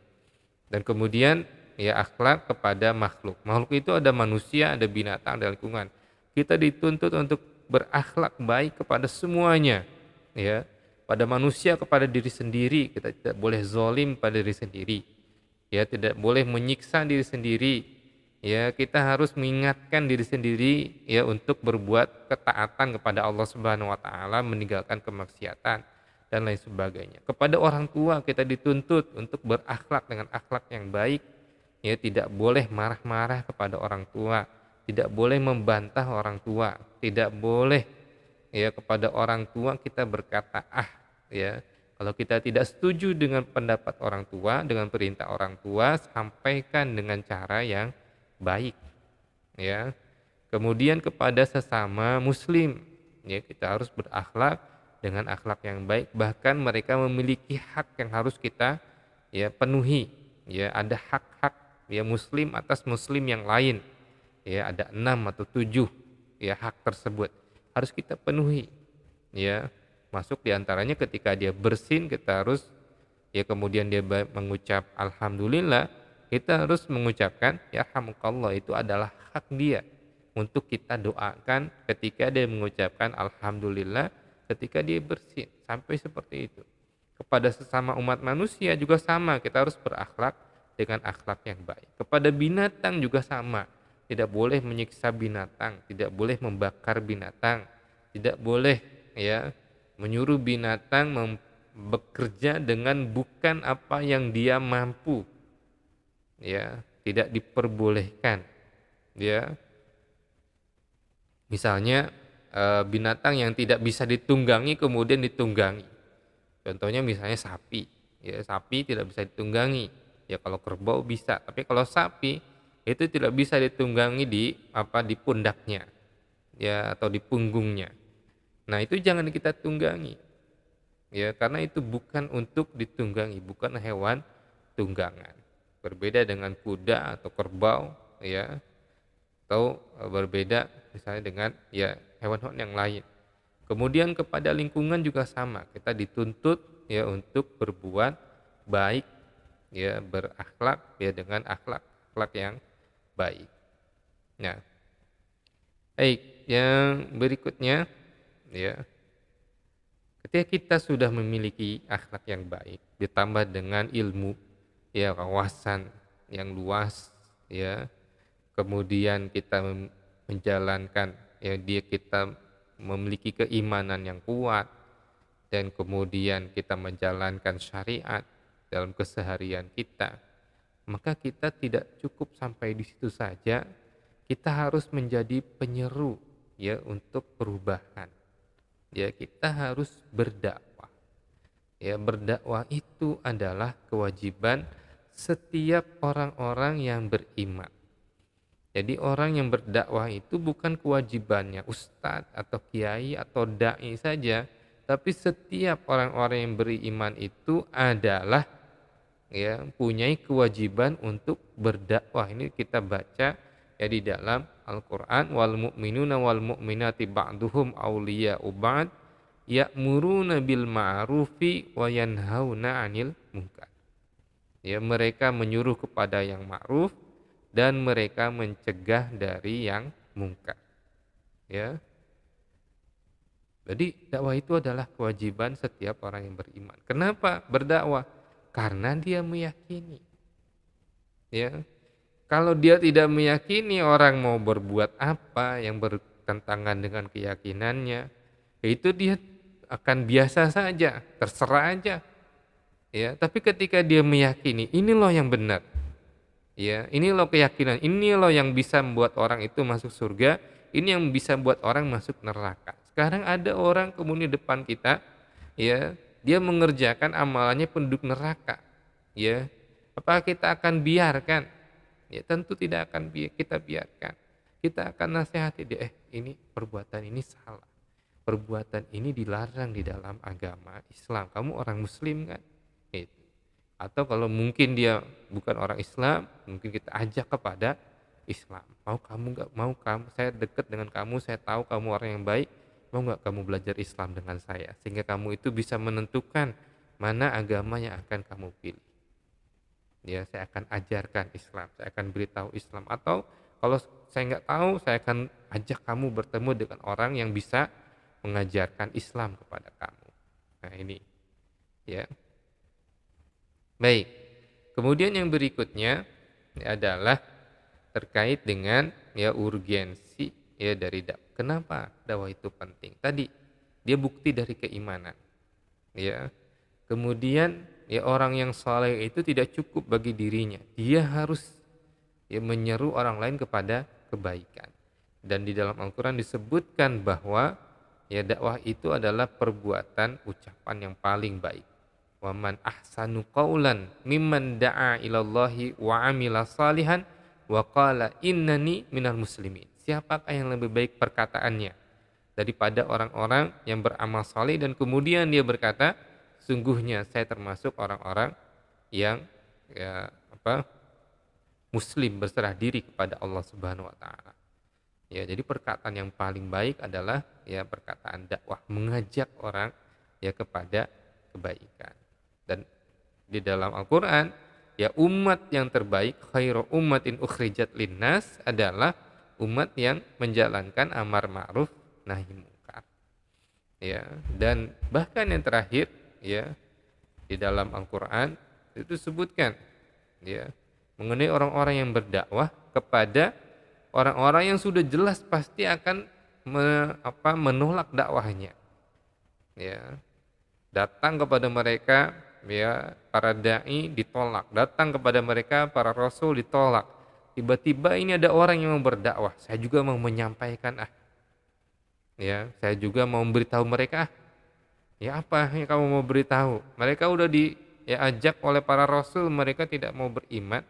Dan kemudian ya akhlak kepada makhluk. Makhluk itu ada manusia, ada binatang, ada lingkungan. Kita dituntut untuk berakhlak baik kepada semuanya, ya. Pada manusia, kepada diri sendiri, kita tidak boleh zalim pada diri sendiri. Ya, tidak boleh menyiksa diri sendiri. Ya, kita harus mengingatkan diri sendiri ya untuk berbuat ketaatan kepada Allah Subhanahu wa taala, meninggalkan kemaksiatan dan lain sebagainya. Kepada orang tua kita dituntut untuk berakhlak dengan akhlak yang baik, ya tidak boleh marah-marah kepada orang tua, tidak boleh membantah orang tua, tidak boleh ya kepada orang tua kita berkata ya. Kalau kita tidak setuju dengan pendapat orang tua, dengan perintah orang tua, sampaikan dengan cara yang baik, ya. Kemudian kepada sesama muslim, ya kita harus berakhlak dengan akhlak yang baik, bahkan mereka memiliki hak yang harus kita ya penuhi, ya ada hak-hak ya muslim atas muslim yang lain, ya ada 6 atau 7 ya hak tersebut harus kita penuhi, ya masuk diantaranya ketika dia bersin kita harus ya kemudian dia mengucap alhamdulillah, kita harus mengucapkan yarhamukallah, itu adalah hak dia untuk kita doakan ketika dia mengucapkan alhamdulillah ketika dia bersin, sampai seperti itu. Kepada sesama umat manusia juga sama, kita harus berakhlak dengan akhlak yang baik. Kepada binatang juga sama, tidak boleh menyiksa binatang, tidak boleh membakar binatang, tidak boleh ya menyuruh binatang bekerja dengan bukan apa yang dia mampu, ya, tidak diperbolehkan, ya. Misalnya binatang yang tidak bisa ditunggangi kemudian ditunggangi. Contohnya misalnya sapi, ya sapi tidak bisa ditunggangi. Ya kalau kerbau bisa, tapi kalau sapi itu tidak bisa ditunggangi di pundaknya, ya atau di punggungnya. Nah, itu jangan kita tunggangi. Ya, karena itu bukan untuk ditunggangi, bukan hewan tunggangan. Berbeda dengan kuda atau kerbau, ya, atau berbeda misalnya dengan ya hewan-hewan yang lain. Kemudian kepada lingkungan juga sama, kita dituntut ya untuk berbuat baik, ya berakhlak ya dengan akhlak yang baik. Nah, baik, yang berikutnya ya, ketika kita sudah memiliki akhlak yang baik ditambah dengan ilmu ya wawasan yang luas ya, kemudian kita menjalankan ya kita memiliki keimanan yang kuat dan kemudian kita menjalankan syariat dalam keseharian kita, maka kita tidak cukup sampai di situ saja, kita harus menjadi penyeru ya untuk perubahan. Ya, kita harus berdakwah. Ya, berdakwah itu adalah kewajiban setiap orang-orang yang beriman. Jadi orang yang berdakwah itu bukan kewajibannya ustadz atau kiai atau dai saja, tapi setiap orang-orang yang beriman itu adalah ya punya kewajiban untuk berdakwah. Ini kita baca ya di dalam Al-Qur'an, wal mu'minuna wal mu'minati ba'duhum awliya'u ba'd ya'muruna bil ma'rufi wa yanhauna 'anil munkar. Ya, mereka menyuruh kepada yang ma'ruf dan mereka mencegah dari yang mungkar. Ya. Jadi dakwah itu adalah kewajiban setiap orang yang beriman. Kenapa berdakwah? Karena dia meyakini. Ya. Kalau dia tidak meyakini orang mau berbuat apa yang bertentangan dengan keyakinannya, itu dia akan biasa saja, terserah aja. Ya, tapi ketika dia meyakini ini loh yang benar. Ya, ini loh keyakinan, ini loh yang bisa membuat orang itu masuk surga, ini yang bisa membuat orang masuk neraka. Sekarang ada orang kemudian depan kita, ya, dia mengerjakan amalannya penduduk neraka. Ya, apa kita akan biarkan? Ya, tentu tidak akan kita biarkan. Kita akan nasihati dia, ini perbuatan ini salah. Perbuatan ini dilarang di dalam agama Islam. Kamu orang muslim kan? Itu. Atau kalau mungkin dia bukan orang Islam, mungkin kita ajak kepada Islam. Mau kamu nggak mau saya dekat dengan kamu, saya tahu kamu orang yang baik, mau nggak kamu belajar Islam dengan saya, sehingga kamu itu bisa menentukan mana agama yang akan kamu pilih. Ya, saya akan ajarkan Islam, saya akan beritahu Islam. Atau kalau saya nggak tahu, saya akan ajak kamu bertemu dengan orang yang bisa mengajarkan Islam kepada kamu. Nah ini, ya. Baik, kemudian yang berikutnya adalah terkait dengan ya urgensi ya dari dakwah. Kenapa dakwah itu penting? Tadi dia bukti dari keimanan. Ya. Kemudian ya orang yang saleh itu tidak cukup bagi dirinya. Dia harus ya menyeru orang lain kepada kebaikan. Dan di dalam Al-Qur'an disebutkan bahwa ya dakwah itu adalah perbuatan ucapan yang paling baik. Wa man ahsanu qaulan mimman da'a ilallahi wa amila salihan wa qala innani minal muslimin. Siapakah yang lebih baik perkataannya daripada orang-orang yang beramal saleh dan kemudian dia berkata, sungguhnya saya termasuk orang-orang yang ya muslim, berserah diri kepada Allah Subhanahu wa taala. Ya, jadi perkataan yang paling baik adalah ya perkataan dakwah, mengajak orang ya kepada kebaikan. Dan di dalam Al-Qur'an ya umat yang terbaik, khairu ummatin ukhrijat linnas, adalah umat yang menjalankan amar ma'ruf nahi munkar. Ya, dan bahkan yang terakhir ya di dalam Al-Qur'an itu disebutkan ya mengenai orang-orang yang berdakwah kepada Orang-orang yang sudah jelas pasti akan menolak dakwahnya. Ya, datang kepada mereka ya para dai ditolak, datang kepada mereka para rasul ditolak. Tiba-tiba ini ada orang yang mau berdakwah, saya juga mau menyampaikan ya, saya juga mau memberitahu mereka ya apa yang kamu mau beritahu? Mereka udah diajak oleh para rasul, mereka tidak mau beriman.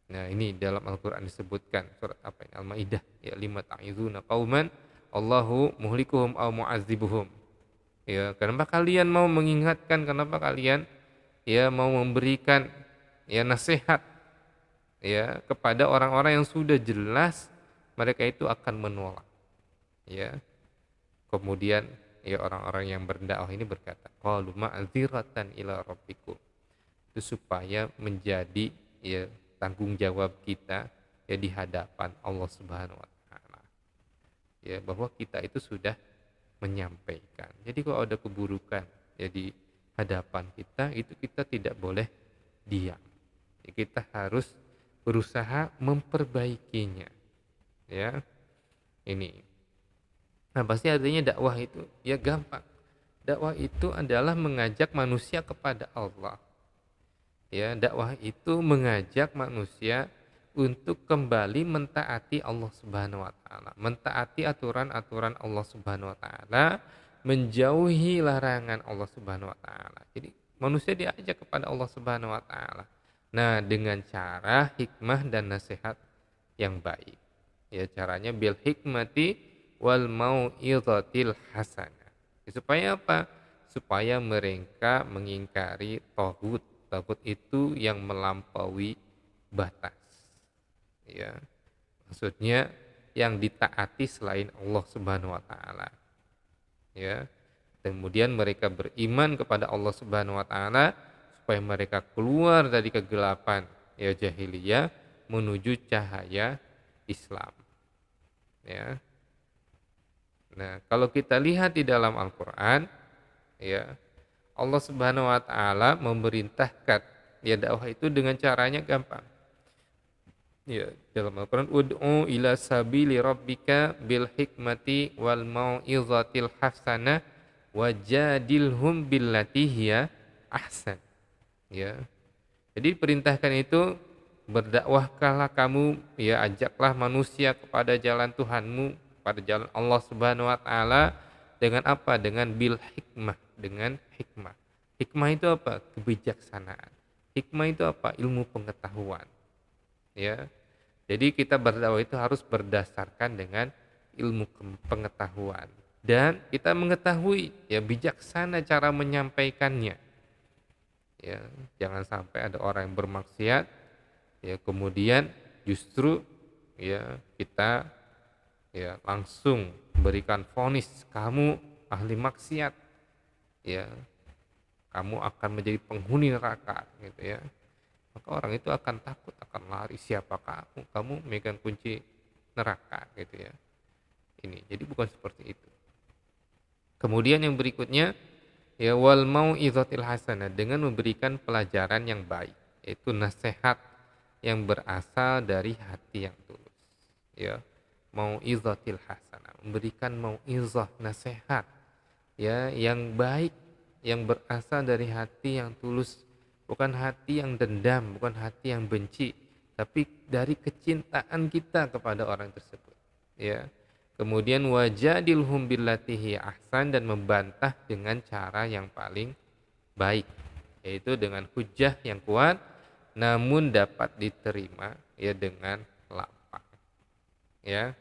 Nah, ini dalam Al-Qur'an disebutkan surat apa ini? Al-Maidah ya, lima ta'izuna qauman Allahu muhlikuhum aw mu'adzibuhum. Ya, kenapa kalian mau mengingatkan, kenapa kalian ya mau memberikan ya nasihat ya kepada orang-orang yang sudah jelas mereka itu akan menolak. Ya. Kemudian ya orang-orang yang berdakwah ini berkata, qalu ma'dziratan ila rabbikum. Itu supaya menjadi ya tanggung jawab kita ya di hadapan Allah Subhanahu wa taala. Ya, bahwa kita itu sudah menyampaikan. Jadi kalau ada keburukan ya di hadapan kita, itu kita tidak boleh diam. Ya, kita harus berusaha memperbaikinya. Ya. Ini. Nah, pasti artinya dakwah itu ya gampang. Dakwah itu adalah mengajak manusia kepada Allah. Ya, dakwah itu mengajak manusia untuk kembali mentaati Allah Subhanahu wa taala, mentaati aturan-aturan Allah Subhanahu wa taala, menjauhi larangan Allah Subhanahu wa taala. Jadi manusia diajak kepada Allah Subhanahu wa taala. Nah, dengan cara hikmah dan nasihat yang baik. Ya, caranya bil hikmati wal mau'izatil hasanah. Supaya apa? Supaya mereka mengingkari taghut. Taghut itu yang melampaui batas. Ya. Maksudnya yang ditaati selain Allah Subhanahu wa taala. Ya. Kemudian mereka beriman kepada Allah Subhanahu wa taala supaya mereka keluar dari kegelapan ya jahiliyah menuju cahaya Islam. Ya. Nah, kalau kita lihat di dalam Al-Qur'an ya, Allah Subhanahu wa taala memerintahkan ya dakwah itu dengan caranya gampang. Ya, dalam Al-Qur'an ud'u ila sabili rabbika bil hikmati wal mau'izatil hasanah wajadilhum billati hiya ahsan. Ya. Jadi perintahkan itu berdakwahkanlah kamu ya, ajaklah manusia kepada jalan Tuhanmu, pada jalan Allah Subhanahu wa taala dengan apa? Dengan bil hikmah, dengan hikmah. Hikmah itu apa? Kebijaksanaan. Hikmah itu apa? Ilmu pengetahuan. Ya. Jadi kita berdakwah itu harus berdasarkan dengan ilmu pengetahuan dan kita mengetahui ya bijaksana cara menyampaikannya. Ya, jangan sampai ada orang yang bermaksiat ya kemudian justru ya kita ya langsung berikan vonis kamu ahli maksiat ya, kamu akan menjadi penghuni neraka gitu ya, maka orang itu akan takut, akan lari, siapa kamu megang kunci neraka gitu ya. Ini jadi bukan seperti itu. Kemudian yang berikutnya ya wal mau'izatil hasanah, dengan memberikan pelajaran yang baik, yaitu nasihat yang berasal dari hati yang tulus. Ya, mau'izatil hasanah, memberikan mau'izah, nasihat ya yang baik yang berasal dari hati yang tulus, bukan hati yang dendam, bukan hati yang benci, tapi dari kecintaan kita kepada orang tersebut. Ya. Kemudian wajadilhum billati hiya ahsan, dan membantah dengan cara yang paling baik, yaitu dengan hujah yang kuat namun dapat diterima ya dengan lapang. Ya.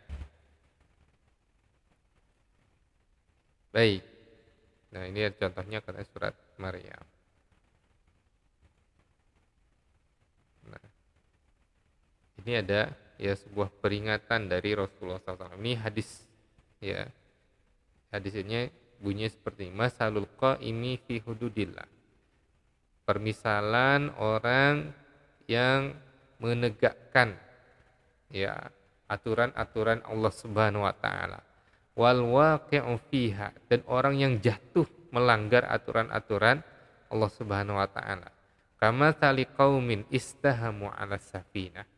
Baik. Nah, ini contohnya kata surat Maryam. Nah, ini ada ya sebuah peringatan dari Rasulullah SAW. Ini hadis ya. Hadis ini bunyinya seperti ini: masalul qaimi fi hududillah. Permisalan orang yang menegakkan ya aturan-aturan Allah Subhanahu wa taala. Wal waqi'u fiha, dan orang yang jatuh melanggar aturan-aturan Allah Subhanahu wa taala. Kama tali qaumin istahamu 'ala safinah,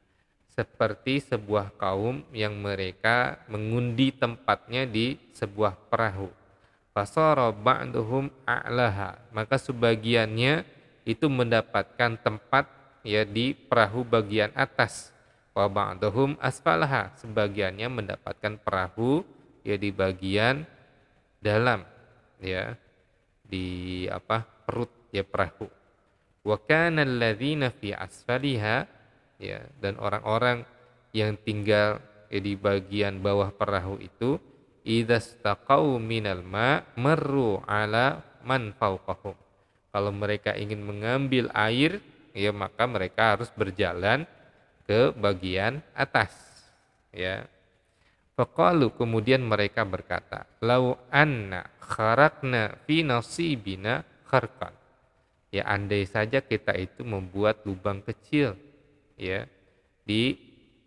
seperti sebuah kaum yang mereka mengundi tempatnya di sebuah perahu. Fasara ba'duhum a'laha, maka sebagiannya itu mendapatkan tempat ya di perahu bagian atas. Wa ba'duhum asfalaha, sebagiannya mendapatkan perahu ya di bagian dalam, ya di perut ya perahu. Wa kana alladzina fi asfaliha, ya, dan orang-orang yang tinggal ya di bagian bawah perahu itu idastaqau minal ma marru ala man fawqahum. Kalau mereka ingin mengambil air, ya maka mereka harus berjalan ke bagian atas, ya. Faqalu, kemudian mereka berkata, lau anna kharakna fi nasibina kharqan. Ya andai saja kita itu membuat lubang kecil ya di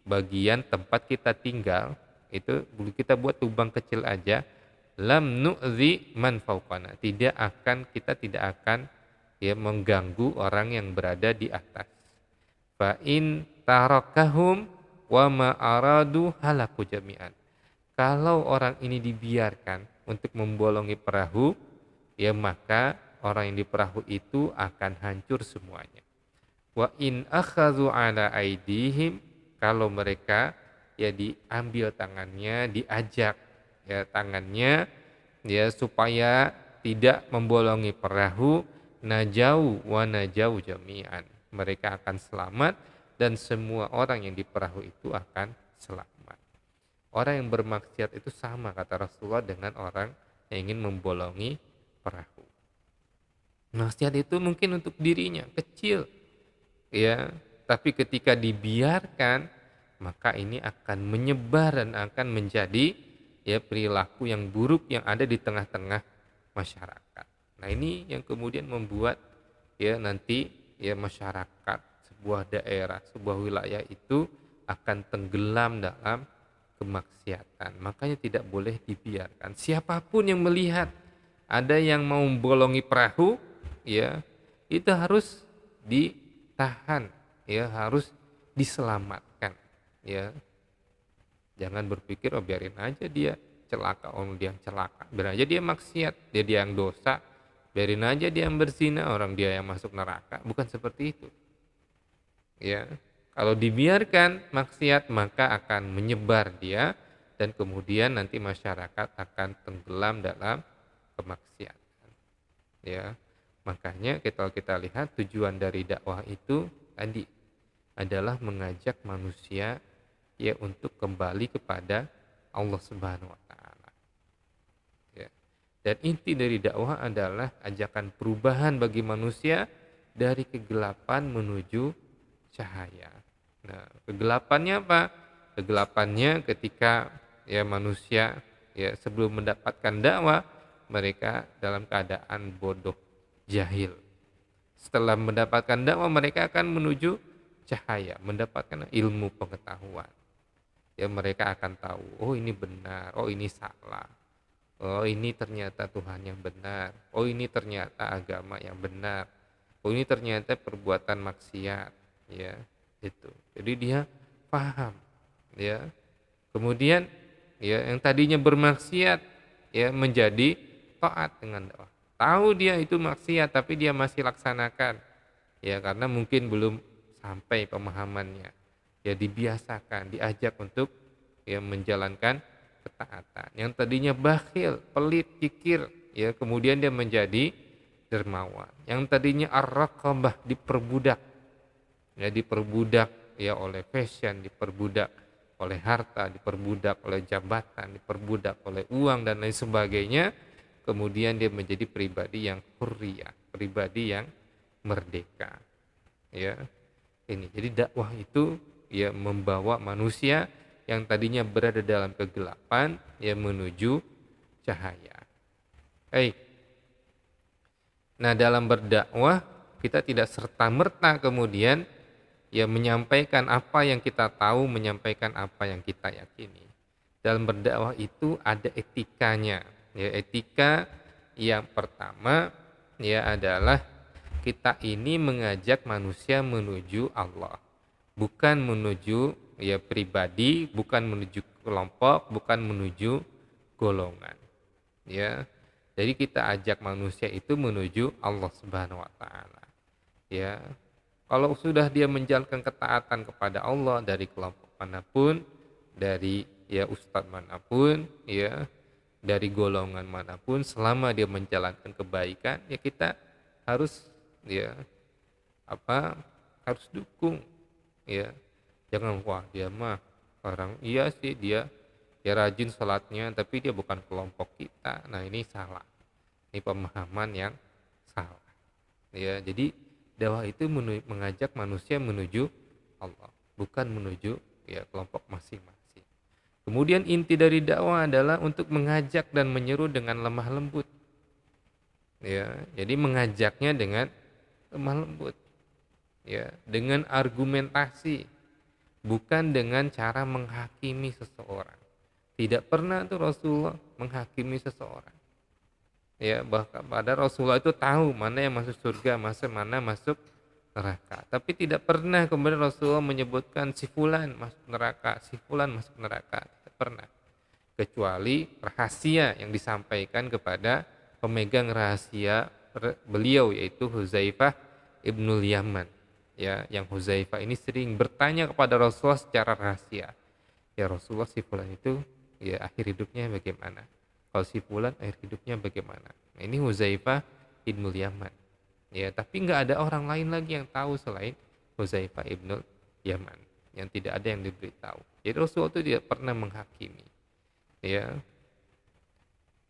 bagian tempat kita tinggal, itu kita buat lubang kecil aja, lam nu'zi man fauqana, kita tidak akan ya mengganggu orang yang berada di atas. Fa in tarakahum wa ma aradu halaku jami'an. Kalau orang ini dibiarkan untuk membolongi perahu, ya maka orang yang di perahu itu akan hancur semuanya. Wa in akhadhu ala aidihim, kalau mereka ya diambil tangannya, diajak ya tangannya ya supaya tidak membolongi perahu, najau wa najau jami'an. Mereka akan selamat dan semua orang yang di perahu itu akan selamat. Orang yang bermaksiat itu sama kata Rasulullah dengan orang yang ingin membolongi perahu. Maksiat itu mungkin untuk dirinya kecil, ya, tapi ketika dibiarkan maka ini akan menyebar dan akan menjadi ya perilaku yang buruk yang ada di tengah-tengah masyarakat. Nah ini yang kemudian membuat ya nanti ya masyarakat, sebuah daerah, sebuah wilayah itu akan tenggelam dalam kemaksiatan. Makanya tidak boleh dibiarkan. Siapapun yang melihat ada yang mau membolongi perahu, ya itu harus ditahan, ya harus diselamatkan, ya. Jangan berpikir oh biarin aja dia celaka, dia celaka, biarin aja dia maksiat, dia yang dosa, biarin aja dia yang berzina, orang dia yang masuk neraka. Bukan seperti itu, ya. Kalau dibiarkan maksiat maka akan menyebar dia dan kemudian nanti masyarakat akan tenggelam dalam kemaksiatan. Ya. Makanya kalau kita lihat tujuan dari dakwah itu tadi adalah mengajak manusia ya untuk kembali kepada Allah Subhanahu wa taala. Ya. Dan inti dari dakwah adalah ajakan perubahan bagi manusia dari kegelapan menuju cahaya. Nah, kegelapannya apa? Kegelapannya ketika ya manusia ya sebelum mendapatkan dakwah mereka dalam keadaan bodoh, jahil. Setelah mendapatkan dakwah mereka akan menuju cahaya, mendapatkan ilmu pengetahuan. Ya mereka akan tahu, oh ini benar, oh ini salah. Oh ini ternyata Tuhan yang benar. Oh ini ternyata agama yang benar. Oh ini ternyata perbuatan maksiat, ya. Itu. Jadi dia paham, ya. Kemudian ya yang tadinya bermaksiat ya menjadi taat dengan dakwah. Tahu dia itu maksiat tapi dia masih laksanakan. Ya karena mungkin belum sampai pemahamannya. Ya dibiasakan, diajak untuk ya menjalankan ketaatan. Yang tadinya bakhil, pelit, kikir, ya kemudian dia menjadi dermawan. Yang tadinya ar-raqabah, diperbudak. Ya diperbudak ya oleh fashion, diperbudak oleh harta, diperbudak oleh jabatan, diperbudak oleh uang dan lain sebagainya. Kemudian dia menjadi pribadi yang hurriyah, pribadi yang merdeka. Ya. Ini. Jadi dakwah itu ya membawa manusia yang tadinya berada dalam kegelapan ya menuju cahaya. Baik. Nah, dalam berdakwah kita tidak serta-merta kemudian ya menyampaikan apa yang kita tahu, menyampaikan apa yang kita yakini. Dalam berdakwah itu ada etikanya. Ya, etika yang pertama ya adalah kita ini mengajak manusia menuju Allah, bukan menuju ya pribadi, bukan menuju kelompok, bukan menuju golongan. Ya. Jadi kita ajak manusia itu menuju Allah Subhanahu wa taala. Ya. Kalau sudah dia menjalankan ketaatan kepada Allah dari kelompok manapun, dari ya ustadz manapun, ya, dari golongan manapun, selama dia menjalankan kebaikan, ya kita harus ya apa harus dukung, ya. Jangan wah dia mah orang iya sih dia rajin sholatnya tapi dia bukan kelompok kita. Nah ini salah, ini pemahaman yang salah. Ya jadi dakwah itu mengajak manusia menuju Allah, bukan menuju ya kelompok masing-masing. Kemudian inti dari dakwah adalah untuk mengajak dan menyeru dengan lemah lembut. Ya, jadi mengajaknya dengan lemah lembut. Ya, dengan argumentasi, bukan dengan cara menghakimi seseorang. Tidak pernah tuh Rasulullah menghakimi seseorang. Ya, bahkan pada Rasulullah itu tahu mana yang masuk surga, mana masuk neraka. Tapi tidak pernah kemudian Rasulullah menyebutkan si fulan masuk neraka, si fulan masuk neraka. Tidak pernah. Kecuali rahasia yang disampaikan kepada pemegang rahasia beliau yaitu Huzaifah ibnul Yaman. Ya, yang Huzaifah ini sering bertanya kepada Rasulullah secara rahasia. Ya Rasulullah, si fulan itu ya akhir hidupnya bagaimana? Kalau si fulan akhir hidupnya bagaimana? Nah, ini Huzaifah ibnul Yaman. Ya, tapi nggak ada orang lain lagi yang tahu selain Huzaifah ibnul Yaman. Yang tidak ada yang diberitahu. Jadi Rasulullah itu tidak pernah menghakimi. Ya,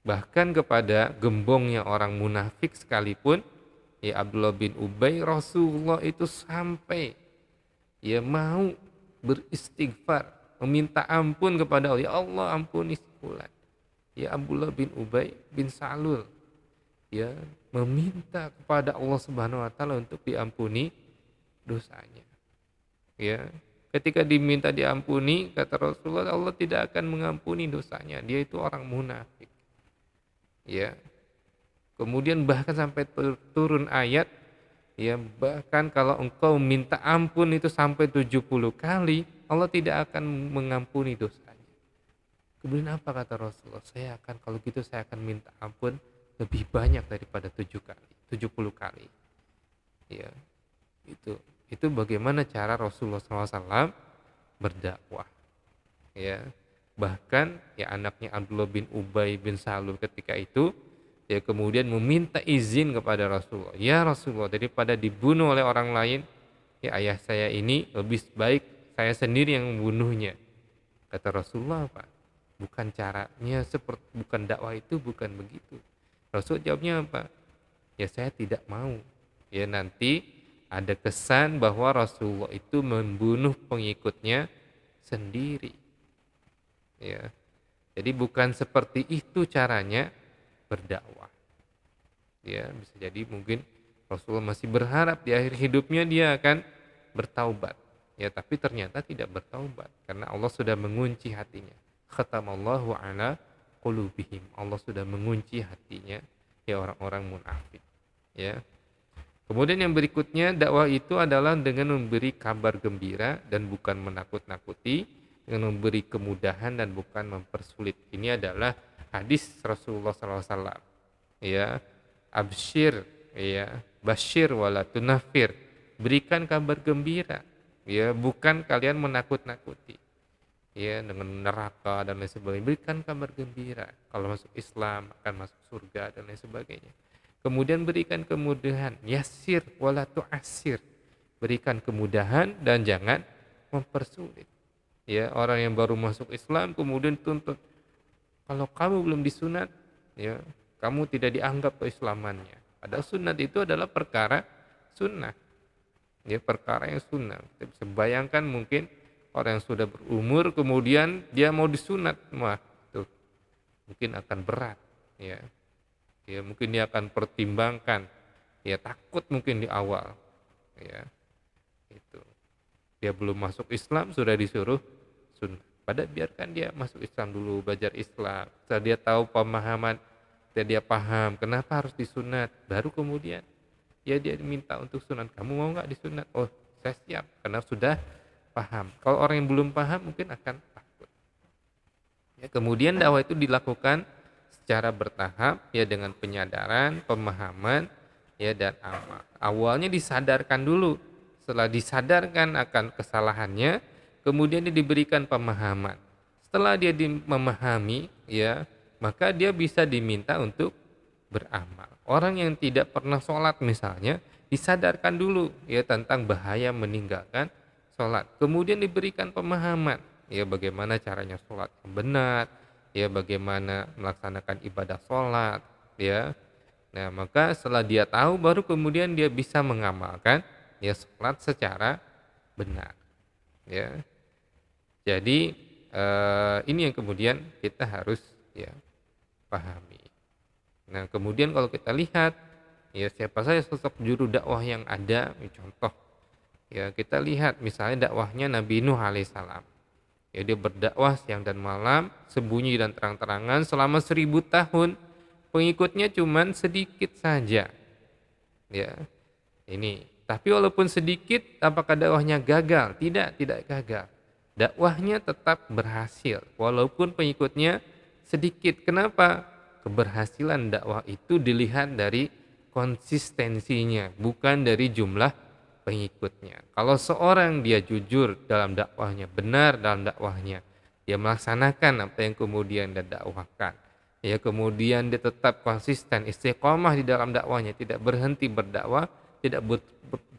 bahkan kepada gembongnya orang munafik sekalipun, ya Abdullah bin Ubay, Rasulullah itu sampai ya mau beristighfar, meminta ampun kepada Allah. Ya Allah, ampuni si fulan. Ya Abdullah bin Ubay bin Salul, ya meminta kepada Allah Subhanahu wa taala untuk diampuni dosanya. Ya, ketika diminta diampuni, kata Rasulullah, Allah tidak akan mengampuni dosanya. Dia itu orang munafik. Ya. Kemudian bahkan sampai turun ayat, ya bahkan kalau engkau minta ampun itu sampai 70 kali, Allah tidak akan mengampuni dosanya. Kemudian apa kata Rasulullah? Kalau gitu saya akan minta ampun lebih banyak daripada 70 kali. Ya, itu bagaimana cara Rasulullah SAW berdakwah. Ya, bahkan ya anaknya Abdullah bin Ubay bin Salul ketika itu ya kemudian meminta izin kepada Rasulullah. Ya Rasulullah, daripada dibunuh oleh orang lain, ya ayah saya ini lebih baik saya sendiri yang membunuhnya. Kata Rasulullah, apa? Bukan caranya seperti, bukan dakwah itu bukan begitu. Rasul jawabnya apa? Ya saya tidak mau. Ya nanti ada kesan bahwa Rasulullah itu membunuh pengikutnya sendiri. Ya. Jadi bukan seperti itu caranya berdakwah. Ya, bisa jadi mungkin Rasulullah masih berharap di akhir hidupnya dia akan bertaubat. Ya, tapi ternyata tidak bertaubat karena Allah sudah mengunci hatinya. Khatamallahu ala qulubihim. Allah sudah mengunci hatinya ya orang-orang munafik. Ya. Kemudian yang berikutnya dakwah itu adalah dengan memberi kabar gembira dan bukan menakut-nakuti, dengan memberi kemudahan dan bukan mempersulit. Ini adalah hadis Rasulullah SAW. Ya, absyir, ya, basyir wala tunafir. Berikan kabar gembira, ya, bukan kalian menakut-nakuti. Ya, dengan neraka dan lain sebagainya. Berikan kabar gembira. Kalau masuk Islam akan masuk surga dan lain sebagainya. Kemudian berikan kemudahan, yasir wala tu'asir. Berikan kemudahan dan jangan mempersulit. Ya, orang yang baru masuk Islam kemudian tuntut, kalau kamu belum disunat, ya, kamu tidak dianggap keislamannya. Padahal sunat itu adalah perkara sunnah. Ya, perkara yang sunnah. Kita bisa bayangkan mungkin orang yang sudah berumur kemudian dia mau disunat, wah, tuh mungkin akan berat, ya. Ya, mungkin dia akan pertimbangkan, ya takut mungkin di awal, ya. Itu. Dia belum masuk Islam sudah disuruh sunnah. Padahal biarkan dia masuk Islam dulu, belajar Islam. Setelah dia tahu pemahaman, setelah dia paham kenapa harus disunat, baru kemudian ya dia diminta untuk sunat. Kamu mau nggak disunat? Oh, saya siap karena sudah paham. Kalau orang yang belum paham mungkin akan takut. Ya, kemudian dakwah itu dilakukan secara bertahap ya dengan penyadaran, pemahaman ya dan amal. Awalnya disadarkan dulu. Setelah disadarkan akan kesalahannya, kemudian dia diberikan pemahaman. Setelah dia memahami ya, maka dia bisa diminta untuk beramal. Orang yang tidak pernah sholat misalnya disadarkan dulu ya tentang bahaya meninggalkan sholat. Kemudian diberikan pemahaman ya bagaimana caranya sholat yang benar, ya bagaimana melaksanakan ibadah sholat ya. Nah maka setelah dia tahu baru kemudian dia bisa mengamalkan ya sholat secara benar ya. Jadi ini yang kemudian kita harus ya pahami. Nah kemudian kalau kita lihat ya siapa saja sosok juru dakwah yang ada, contoh ya kita lihat misalnya dakwahnya Nabi Nuh alaihissalam. Ya dia berdakwah siang dan malam, sembunyi dan terang-terangan selama 1000 tahun. Pengikutnya cuman sedikit saja. Ya. Ini. Tapi walaupun sedikit, apakah dakwahnya gagal? Tidak gagal. Dakwahnya tetap berhasil walaupun pengikutnya sedikit. Kenapa? Keberhasilan dakwah itu dilihat dari konsistensinya, bukan dari jumlah pengikutnya. Kalau seorang dia jujur dalam dakwahnya, benar dalam dakwahnya, dia melaksanakan apa yang kemudian dia dakwahkan, ya kemudian dia tetap konsisten, istiqomah di dalam dakwahnya, tidak berhenti berdakwah,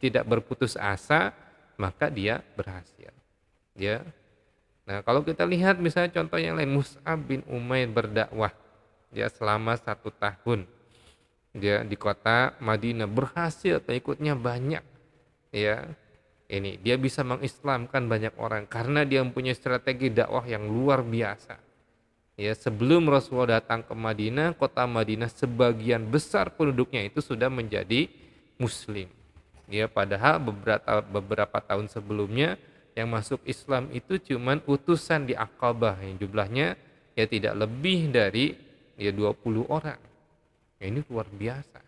tidak berputus asa, maka dia berhasil. Ya. Nah, kalau kita lihat misalnya contoh yang lain, Mus'ab bin Umair berdakwah ya selama 1 tahun. Dia di kota Madinah berhasil, pengikutnya banyak. Ya, ini dia bisa mengislamkan banyak orang karena dia mempunyai strategi dakwah yang luar biasa. Ya, sebelum Rasulullah datang ke Madinah, kota Madinah sebagian besar penduduknya itu sudah menjadi muslim. Ya, padahal beberapa tahun sebelumnya yang masuk Islam itu cuman utusan di Aqabah yang jumlahnya ya tidak lebih dari ya 20 orang. Ya, ini luar biasa.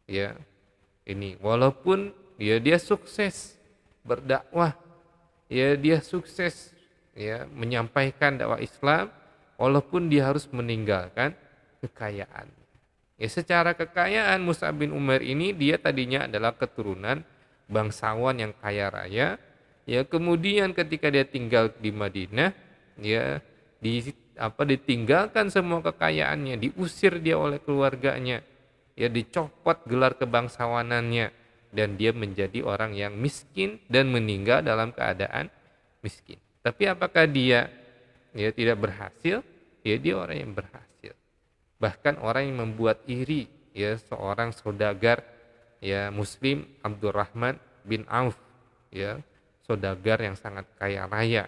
Ya, ini walaupun dia sukses berdakwah, ya dia sukses ya menyampaikan dakwah Islam walaupun dia harus meninggalkan kekayaan. Ya secara kekayaan Mus'ab bin Umair ini dia tadinya adalah keturunan bangsawan yang kaya raya. Ya kemudian ketika dia tinggal di Madinah, ya ditinggalkan semua kekayaannya, diusir dia oleh keluarganya, ya dicopot gelar kebangsawanannya dan dia menjadi orang yang miskin dan meninggal dalam keadaan miskin. Tapi apakah dia tidak berhasil? Ya dia orang yang berhasil. Bahkan orang yang membuat iri ya seorang saudagar ya muslim Abdurrahman bin Auf ya saudagar yang sangat kaya raya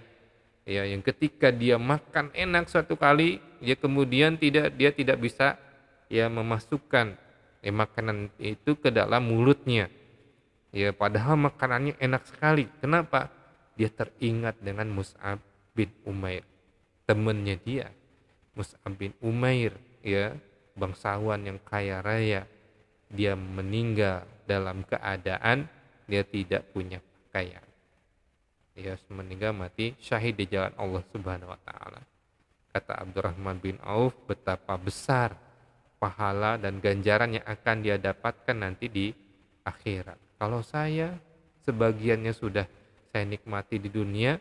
ya yang ketika dia makan enak suatu kali ya kemudian dia tidak bisa ya memasukkan makanan itu ke dalam mulutnya. Ya padahal makanannya enak sekali. Kenapa? Dia teringat dengan Mus'ab bin Umair. Temannya dia. Mus'ab bin Umair ya, bangsawan yang kaya raya. Dia meninggal dalam keadaan dia tidak punya pakaian. Dia meninggal mati syahid di jalan Allah Subhanahu wa taala. Kata Abdurrahman bin Auf, betapa besar pahala dan ganjaran yang akan dia dapatkan nanti di akhirat. Kalau saya sebagiannya sudah saya nikmati di dunia,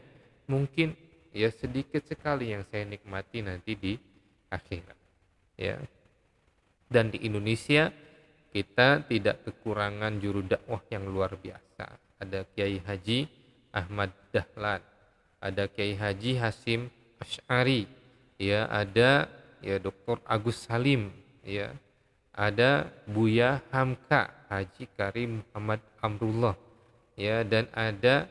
mungkin ya sedikit sekali yang saya nikmati nanti di akhirat. Ya. Dan di Indonesia kita tidak kekurangan juru dakwah yang luar biasa. Ada Kiai Haji Ahmad Dahlan, ada Kiai Haji Hasim Asy'ari, ya ada ya Dr. Agus Salim, ya ada Buya Hamka Haji Karim Muhammad Amrullah ya dan ada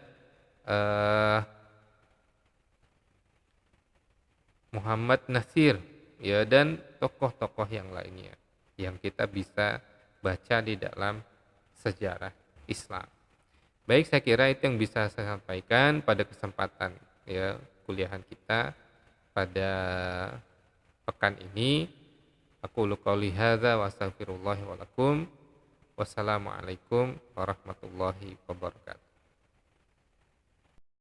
Muhammad Nasir ya dan tokoh-tokoh yang lainnya yang kita bisa baca di dalam sejarah Islam. Baik, saya kira itu yang bisa saya sampaikan pada kesempatan ya kuliahan kita pada pekan ini. Aku qouli hadza wa astaghfirullahi wa lakum. Wassalamualaikum warahmatullahi wabarakatuh.